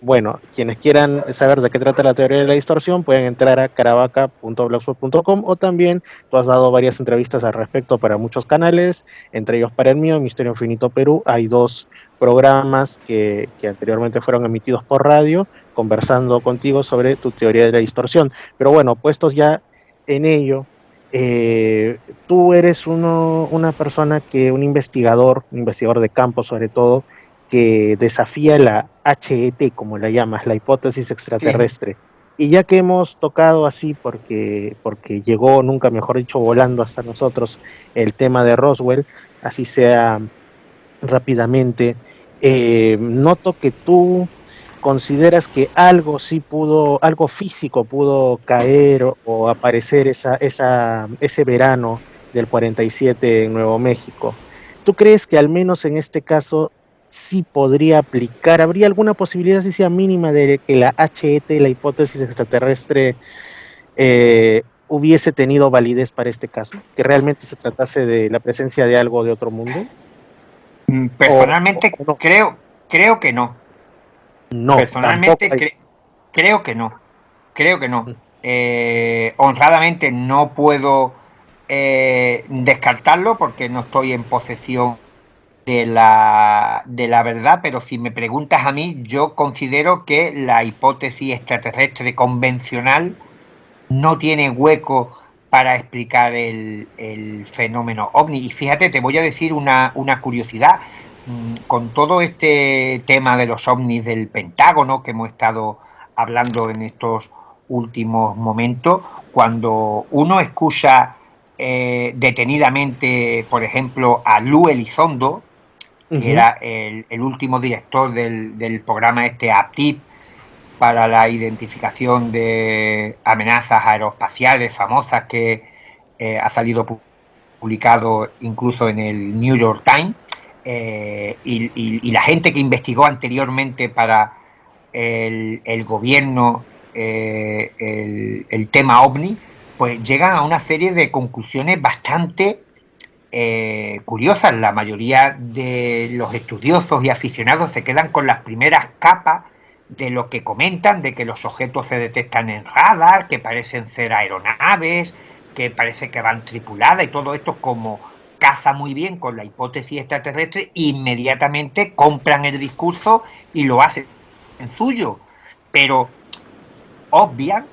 Bueno, quienes quieran saber de qué trata la teoría de la distorsión pueden entrar a caravaca.blogspot.com, o también tú has dado varias entrevistas al respecto para muchos canales, entre ellos para el mío, Misterio Infinito Perú. Hay 2 programas que anteriormente fueron emitidos por radio, conversando contigo sobre tu teoría de la distorsión. Pero bueno, puestos ya en ello, tú eres una persona un investigador de campo sobre todo, que desafía la HET, como la llamas, la hipótesis extraterrestre. Sí. Y ya que hemos tocado así, porque llegó, nunca mejor dicho, volando hasta nosotros el tema de Roswell, así sea rápidamente, noto que tú consideras que algo físico pudo caer o aparecer ese verano del 47 en Nuevo México. ¿Tú crees que al menos en este caso sí podría aplicar? ¿Habría alguna posibilidad, si sea mínima, de que la HET, la hipótesis extraterrestre, hubiese tenido validez para este caso? ¿Que realmente se tratase de la presencia de algo de otro mundo? Personalmente no. creo que no. No, personalmente creo que no. honradamente no puedo descartarlo porque no estoy en posesión de la verdad, pero si me preguntas a mí, yo considero que la hipótesis extraterrestre convencional no tiene hueco para explicar el fenómeno ovni. Y fíjate, te voy a decir una curiosidad. Con todo este tema de los ovnis del Pentágono que hemos estado hablando en estos últimos momentos, cuando uno escucha detenidamente, por ejemplo, a Lou Elizondo, que era el último director del programa APTIP para la identificación de amenazas aeroespaciales famosas, que ha salido publicado incluso en el New York Times, y la gente que investigó anteriormente para el gobierno el tema OVNI, pues llegan a una serie de conclusiones bastante curiosas. La mayoría de los estudiosos y aficionados se quedan con las primeras capas de lo que comentan, de que los objetos se detectan en radar, que parecen ser aeronaves, que parece que van tripuladas, y todo esto, como casa muy bien con la hipótesis extraterrestre, inmediatamente compran el discurso y lo hacen suyo, pero obvian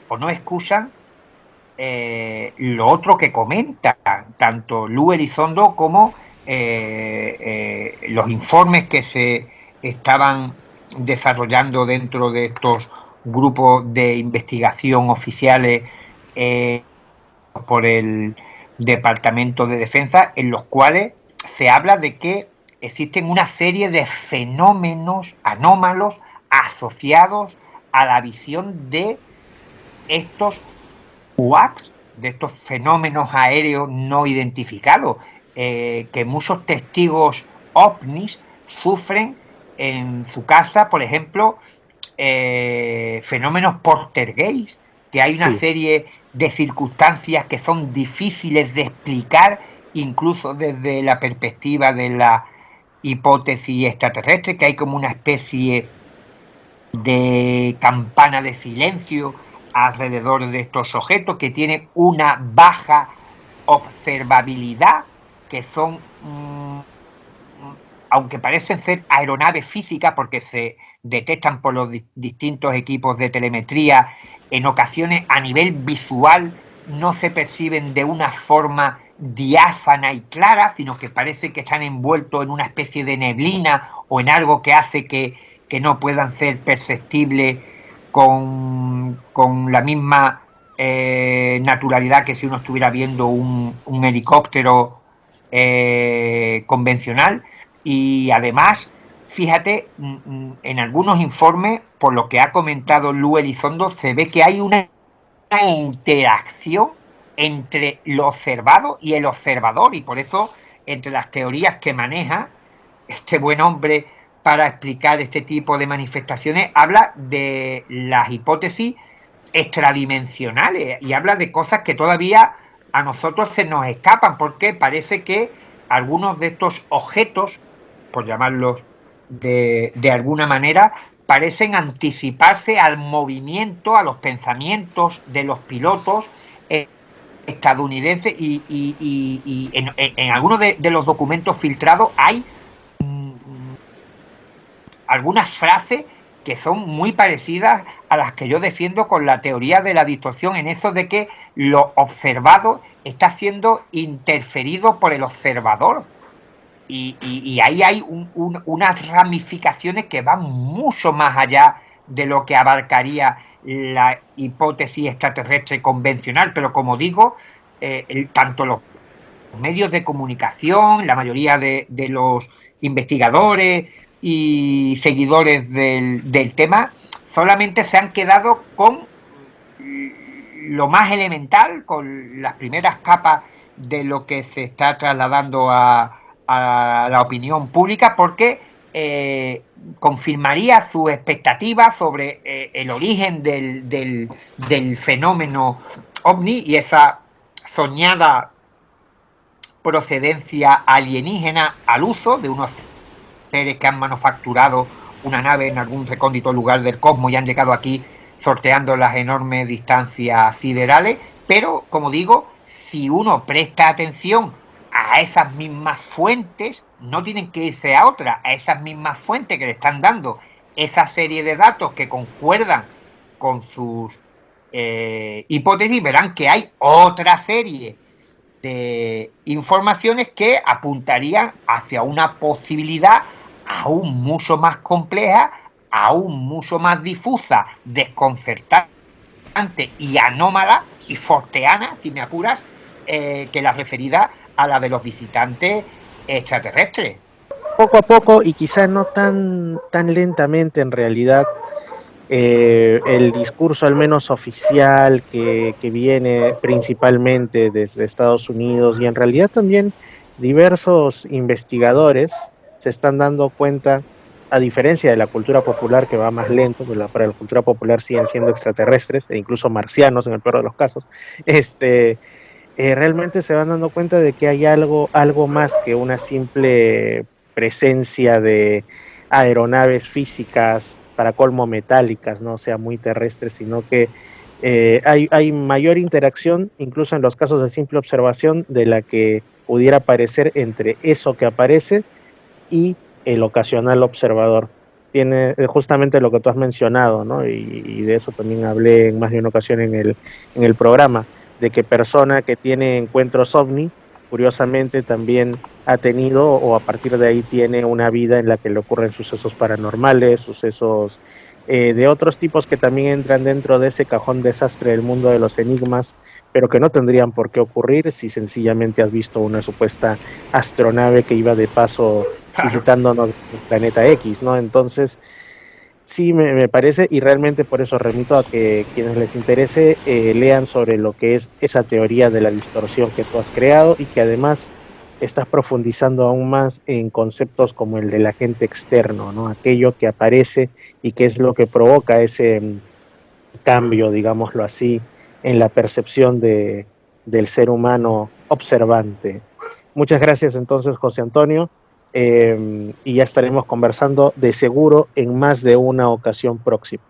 o no escuchan lo otro que comenta tanto Lou Elizondo como los informes que se estaban desarrollando dentro de estos grupos de investigación oficiales por el Departamento de Defensa, en los cuales se habla de que existen una serie de fenómenos anómalos asociados a la visión de estos UAPs, de estos fenómenos aéreos no identificados, que muchos testigos ovnis sufren en su casa, por ejemplo, fenómenos poltergeist, que hay una serie de circunstancias que son difíciles de explicar, incluso desde la perspectiva de la hipótesis extraterrestre, que hay como una especie de campana de silencio alrededor de estos objetos, que tienen una baja observabilidad, que son, aunque parecen ser aeronaves físicas porque se detectan por los distintos equipos de telemetría, en ocasiones a nivel visual no se perciben de una forma diáfana y clara, sino que parece que están envueltos en una especie de neblina o en algo que hace que no puedan ser perceptibles con la misma naturalidad que si uno estuviera viendo un helicóptero convencional. Y además, fíjate, en algunos informes, por lo que ha comentado Lou Elizondo, se ve que hay una interacción entre lo observado y el observador, y por eso, entre las teorías que maneja este buen hombre para explicar este tipo de manifestaciones, habla de las hipótesis extradimensionales y habla de cosas que todavía a nosotros se nos escapan, porque parece que algunos de estos objetos, por llamarlos de alguna manera, parecen anticiparse al movimiento, a los pensamientos de los pilotos estadounidenses, y en algunos de los documentos filtrados hay algunas frases que son muy parecidas a las que yo defiendo con la teoría de la distorsión, en eso de que lo observado está siendo interferido por el observador. Y ahí hay unas ramificaciones que van mucho más allá de lo que abarcaría la hipótesis extraterrestre convencional. Pero como digo, tanto los medios de comunicación, la mayoría de los investigadores y seguidores del tema, solamente se han quedado con lo más elemental, con las primeras capas de lo que se está trasladando a la opinión pública, porque confirmaría su expectativa sobre el origen del fenómeno ovni y esa soñada procedencia alienígena al uso de unos seres que han manufacturado una nave en algún recóndito lugar del cosmos y han llegado aquí sorteando las enormes distancias siderales, pero, como digo, si uno presta atención a esas mismas fuentes, no tienen que irse a otras, a esas mismas fuentes que le están dando esa serie de datos que concuerdan con sus hipótesis, verán que hay otra serie de informaciones que apuntarían hacia una posibilidad aún mucho más compleja, aún mucho más difusa, desconcertante y anómala y forteana, si me apuras, que la referida a la de los visitantes extraterrestres. Poco a poco y quizá no tan lentamente en realidad, el discurso al menos oficial que viene principalmente desde Estados Unidos y en realidad también diversos investigadores se están dando cuenta, a diferencia de la cultura popular que va más lento, pues para la cultura popular siguen siendo extraterrestres e incluso marcianos en el peor de los casos, realmente se van dando cuenta de que hay algo más que una simple presencia de aeronaves físicas, para colmo metálicas, no sea muy terrestres, sino que hay mayor interacción, incluso en los casos de simple observación, de la que pudiera aparecer entre eso que aparece y el ocasional observador. Tiene justamente lo que tú has mencionado, ¿no? Y de eso también hablé en más de una ocasión en el programa, de que persona que tiene encuentros ovni, curiosamente también ha tenido o a partir de ahí tiene una vida en la que le ocurren sucesos paranormales, sucesos de otros tipos que también entran dentro de ese cajón desastre del mundo de los enigmas, pero que no tendrían por qué ocurrir si sencillamente has visto una supuesta astronave que iba de paso visitándonos el planeta X, ¿no? Entonces, sí me parece, y realmente por eso remito a que quienes les interese lean sobre lo que es esa teoría de la distorsión que tú has creado y que además estás profundizando aún más en conceptos como el del agente externo, ¿no? Aquello que aparece y que es lo que provoca ese cambio, digámoslo así, en la percepción del ser humano observante. Muchas gracias entonces, José Antonio, y ya estaremos conversando de seguro en más de una ocasión próxima.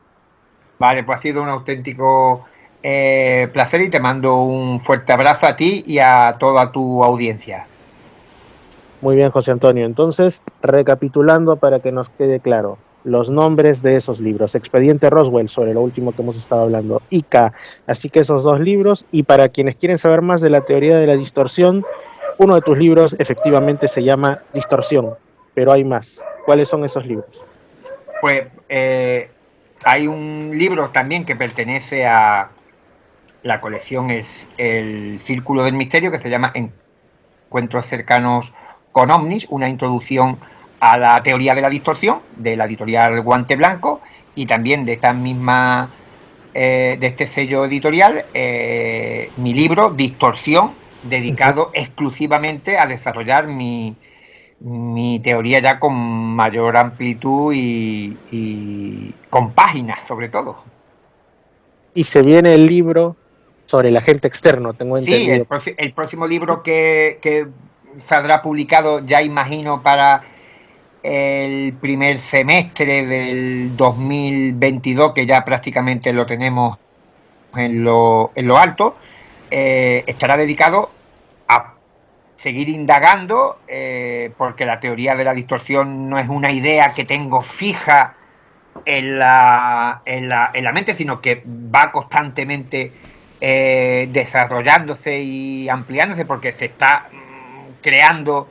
Vale, pues ha sido un auténtico placer y te mando un fuerte abrazo a ti y a toda tu audiencia. Muy bien, José Antonio. Entonces, recapitulando para que nos quede claro, los nombres de esos libros: Expediente Roswell, sobre lo último que hemos estado hablando, Ica, así que esos dos libros, y para quienes quieren saber más de la teoría de la distorsión, uno de tus libros efectivamente se llama Distorsión, pero hay más. ¿Cuáles son esos libros? Pues hay un libro también que pertenece a la colección, es El Círculo del Misterio, que se llama Encuentros cercanos con ovnis, una introducción a la teoría de la distorsión, de la editorial Guante Blanco, y también de esta misma de este sello editorial, mi libro Distorsión, dedicado exclusivamente a desarrollar mi teoría ya con mayor amplitud y con páginas, sobre todo. Y se viene el libro sobre el agente externo, tengo Sí, entendido. el próximo libro que saldrá publicado, ya imagino, para el primer semestre del 2022, que ya prácticamente lo tenemos en lo alto, estará dedicado a seguir indagando, porque la teoría de la distorsión no es una idea que tengo fija en la mente, sino que va constantemente desarrollándose y ampliándose, porque se está creando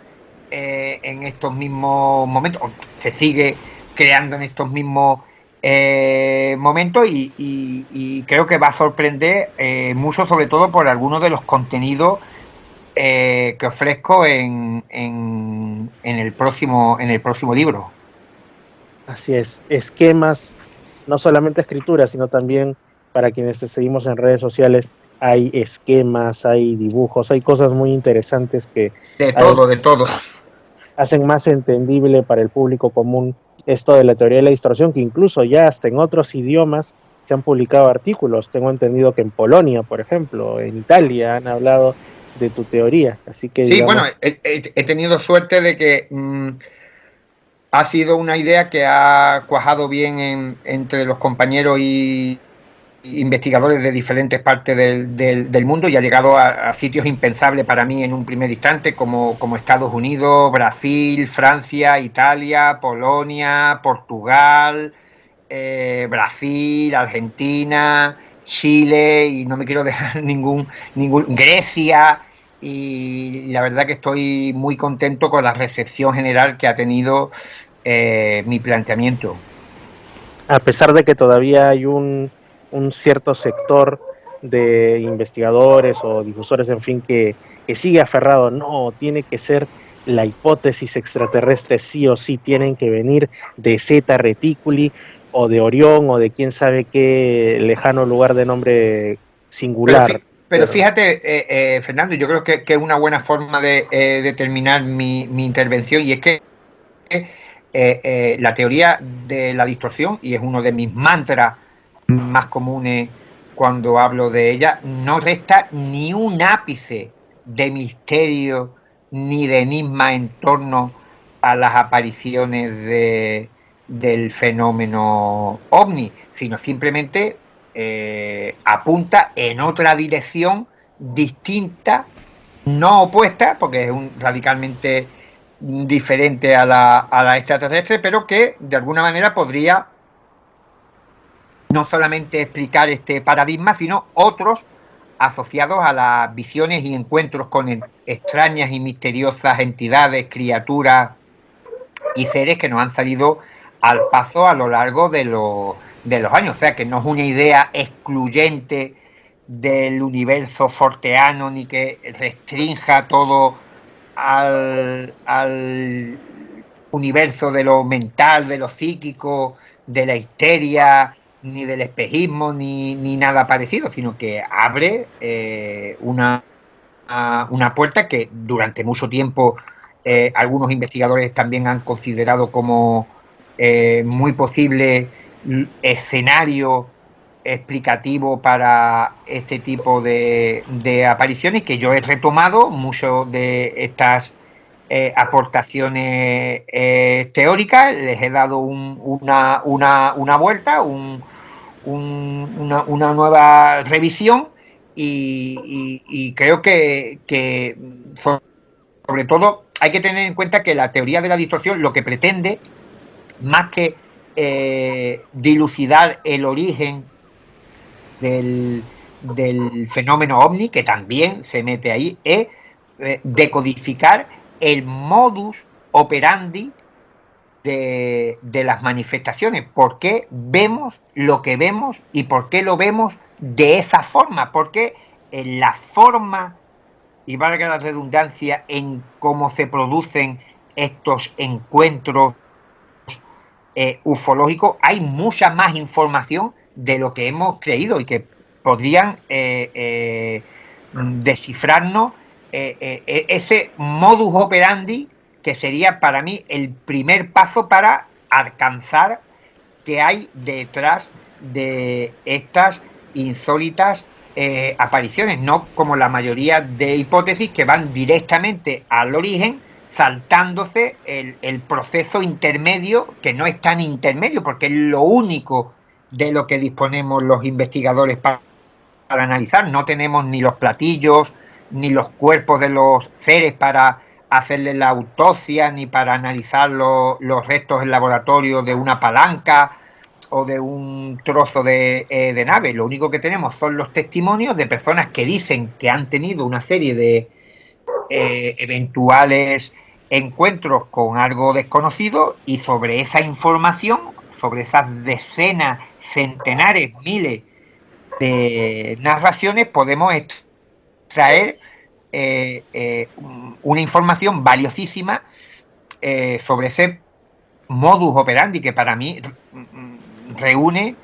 en estos mismos momentos, o se sigue creando en estos mismos momentos, y creo que va a sorprender mucho, sobre todo por algunos de los contenidos que ofrezco en el próximo libro. Así es, esquemas, no solamente escritura, sino también para quienes te seguimos en redes sociales, hay esquemas, hay dibujos, hay cosas muy interesantes que De todo. hacen más entendible para el público común esto de la teoría de la distorsión, que incluso ya hasta en otros idiomas se han publicado artículos. Tengo entendido que en Polonia, por ejemplo, en Italia han hablado de tu teoría, así que Sí, digamos... bueno, he tenido suerte de que ha sido una idea que ha cuajado bien entre los compañeros investigadores de diferentes partes del mundo y ha llegado a sitios impensables para mí en un primer instante, como Estados Unidos, Brasil, Francia, Italia, Polonia, Portugal, Brasil, Argentina, Chile, y no me quiero dejar ningún Grecia, y la verdad que estoy muy contento con la recepción general que ha tenido mi planteamiento. A pesar de que todavía hay un cierto sector de investigadores o difusores, en fin, que sigue aferrado, no, tiene que ser la hipótesis extraterrestre sí o sí, tienen que venir de Zeta Reticuli o de Orión o de quién sabe qué lejano lugar de nombre singular. Pero fíjate, Fernando, yo creo que es una buena forma de terminar mi intervención, y es que la teoría de la distorsión, y es uno de mis mantras más comunes cuando hablo de ella, no resta ni un ápice de misterio ni de enigma en torno a las apariciones del fenómeno ovni, sino simplemente apunta en otra dirección distinta, no opuesta, porque es radicalmente diferente a la extraterrestre, pero que de alguna manera podría no solamente explicar este paradigma, sino otros asociados a las visiones y encuentros con extrañas y misteriosas entidades, criaturas y seres que nos han salido al paso a lo largo de los años. O sea, que no es una idea excluyente del universo forteano, ni que restrinja todo al universo de lo mental, de lo psíquico, de la histeria, ni del espejismo, ni nada parecido, sino que abre una puerta que durante mucho tiempo algunos investigadores también han considerado como muy posible escenario explicativo para este tipo de apariciones, que yo he retomado muchas de estas aportaciones teóricas, les he dado una vuelta, una nueva revisión, y creo que sobre todo hay que tener en cuenta que la teoría de la distorsión lo que pretende, más que dilucidar el origen del fenómeno ovni, que también se mete ahí, es decodificar el modus operandi de las manifestaciones, por qué vemos lo que vemos y por qué lo vemos de esa forma, porque en la forma, y valga la redundancia, en cómo se producen estos encuentros ufológicos, hay mucha más información de lo que hemos creído y que podrían descifrarnos ese modus operandi, que sería para mí el primer paso para alcanzar qué hay detrás de estas insólitas apariciones, no como la mayoría de hipótesis que van directamente al origen, saltándose el proceso intermedio, que no es tan intermedio, porque es lo único de lo que disponemos los investigadores para analizar. No tenemos ni los platillos, ni los cuerpos de los seres para hacerle la autopsia, ni para analizar los restos en laboratorio de una palanca o de un trozo de nave. Lo único que tenemos son los testimonios de personas que dicen que han tenido una serie de eventuales encuentros con algo desconocido, y sobre esa información, sobre esas decenas, centenares, miles de narraciones, podemos extraer una información valiosísima sobre ese modus operandi, que para mí reúne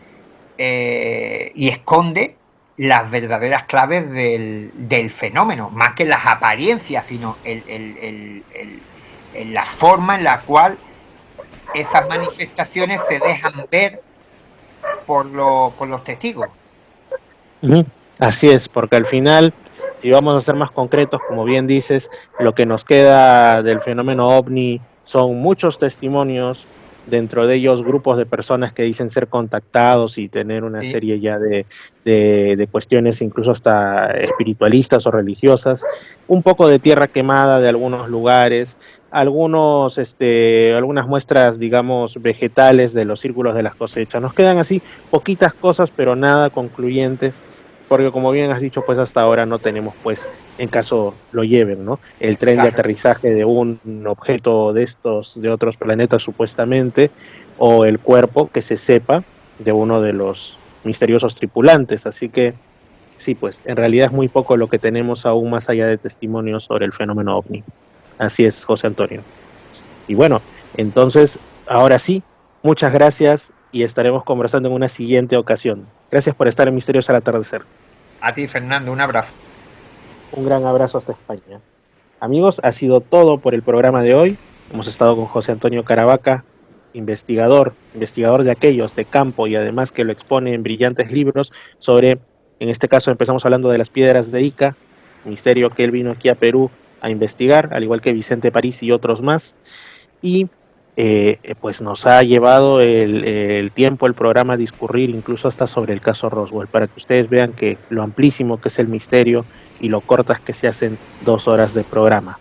y esconde las verdaderas claves del fenómeno, más que las apariencias, sino la forma en la cual esas manifestaciones se dejan ver por los testigos. Así es, porque al final, si vamos a ser más concretos, como bien dices, lo que nos queda del fenómeno ovni son muchos testimonios, dentro de ellos grupos de personas que dicen ser contactados y tener una serie ya de cuestiones incluso hasta espiritualistas o religiosas, un poco de tierra quemada de algunos lugares, algunas muestras, digamos, vegetales de los círculos de las cosechas. Nos quedan así poquitas cosas, pero nada concluyente, porque como bien has dicho, pues hasta ahora no tenemos, pues, en caso lo lleven, ¿no? El tren de aterrizaje de un objeto de otros planetas supuestamente, o el cuerpo que se sepa de uno de los misteriosos tripulantes. Así que sí, pues en realidad es muy poco lo que tenemos aún más allá de testimonios sobre el fenómeno OVNI. Así es, José Antonio. Y bueno, entonces, ahora sí, muchas gracias y estaremos conversando en una siguiente ocasión. Gracias por estar en Misterios al Atardecer. A ti, Fernando, un abrazo. Un gran abrazo hasta España. Amigos, ha sido todo por el programa de hoy. Hemos estado con José Antonio Caravaca, investigador de aquellos de campo y además que lo expone en brillantes libros sobre, en este caso empezamos hablando de las piedras de Ica, misterio que él vino aquí a Perú a investigar, al igual que Vicente París y otros más. Y pues nos ha llevado el tiempo, el programa a discurrir incluso hasta sobre el caso Roswell, para que ustedes vean que lo amplísimo que es el misterio y lo cortas que se hacen 2 horas de programa.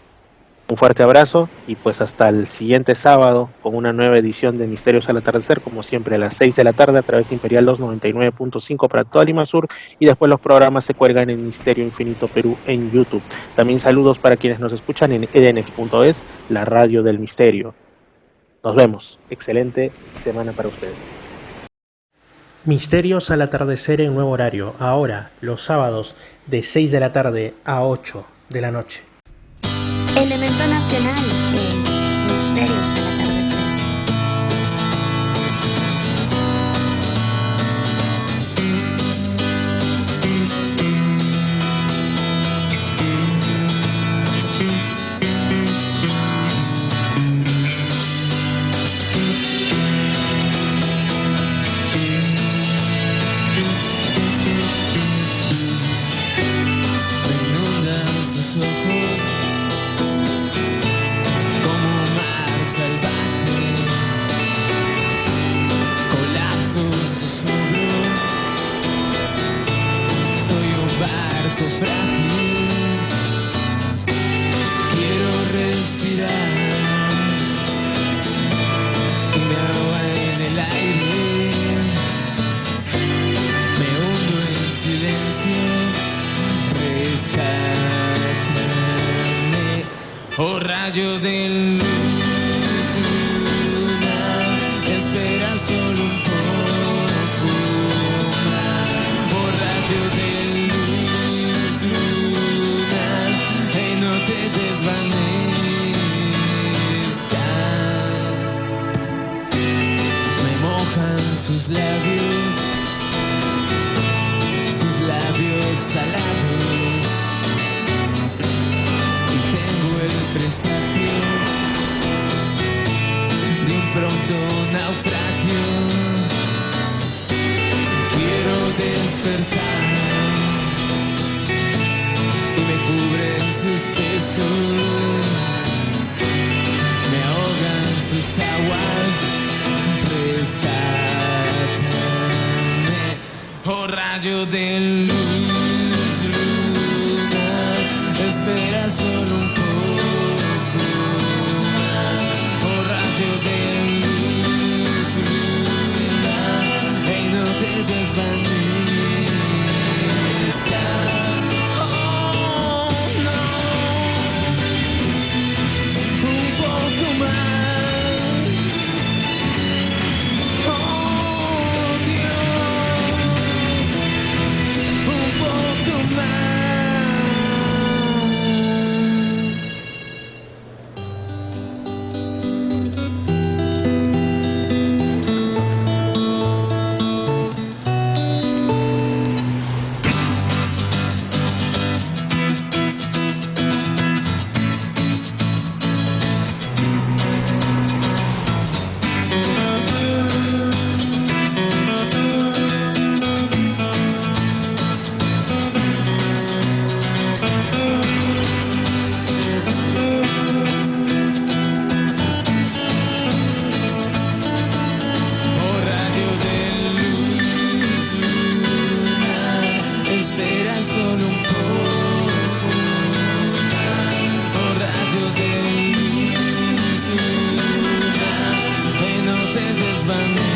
Un fuerte abrazo y pues hasta el siguiente sábado con una nueva edición de Misterios al Atardecer, como siempre a las 6 de la tarde a través de Imperial 299.5 para toda Lima Sur, y después los programas se cuelgan en Misterio Infinito Perú en YouTube. También saludos para quienes nos escuchan en edenex.es, la radio del misterio. Nos vemos. Excelente semana para ustedes. Misterios al Atardecer en nuevo horario, ahora los sábados de 6 de la tarde a 8 de la noche. Elemento nacional en Misterios al Atardecer. Oh rayo de luz, luna, espera solo un poco más. Oh rayo de luz, luna, no te desvanezcas. Me mojan sus labios salados. Presagio de un pronto naufragio. Quiero despertar y me cubren sus besos, me ahogan sus aguas. Rescátame, oh rayo de luz, luna, espera solo un poco. Un van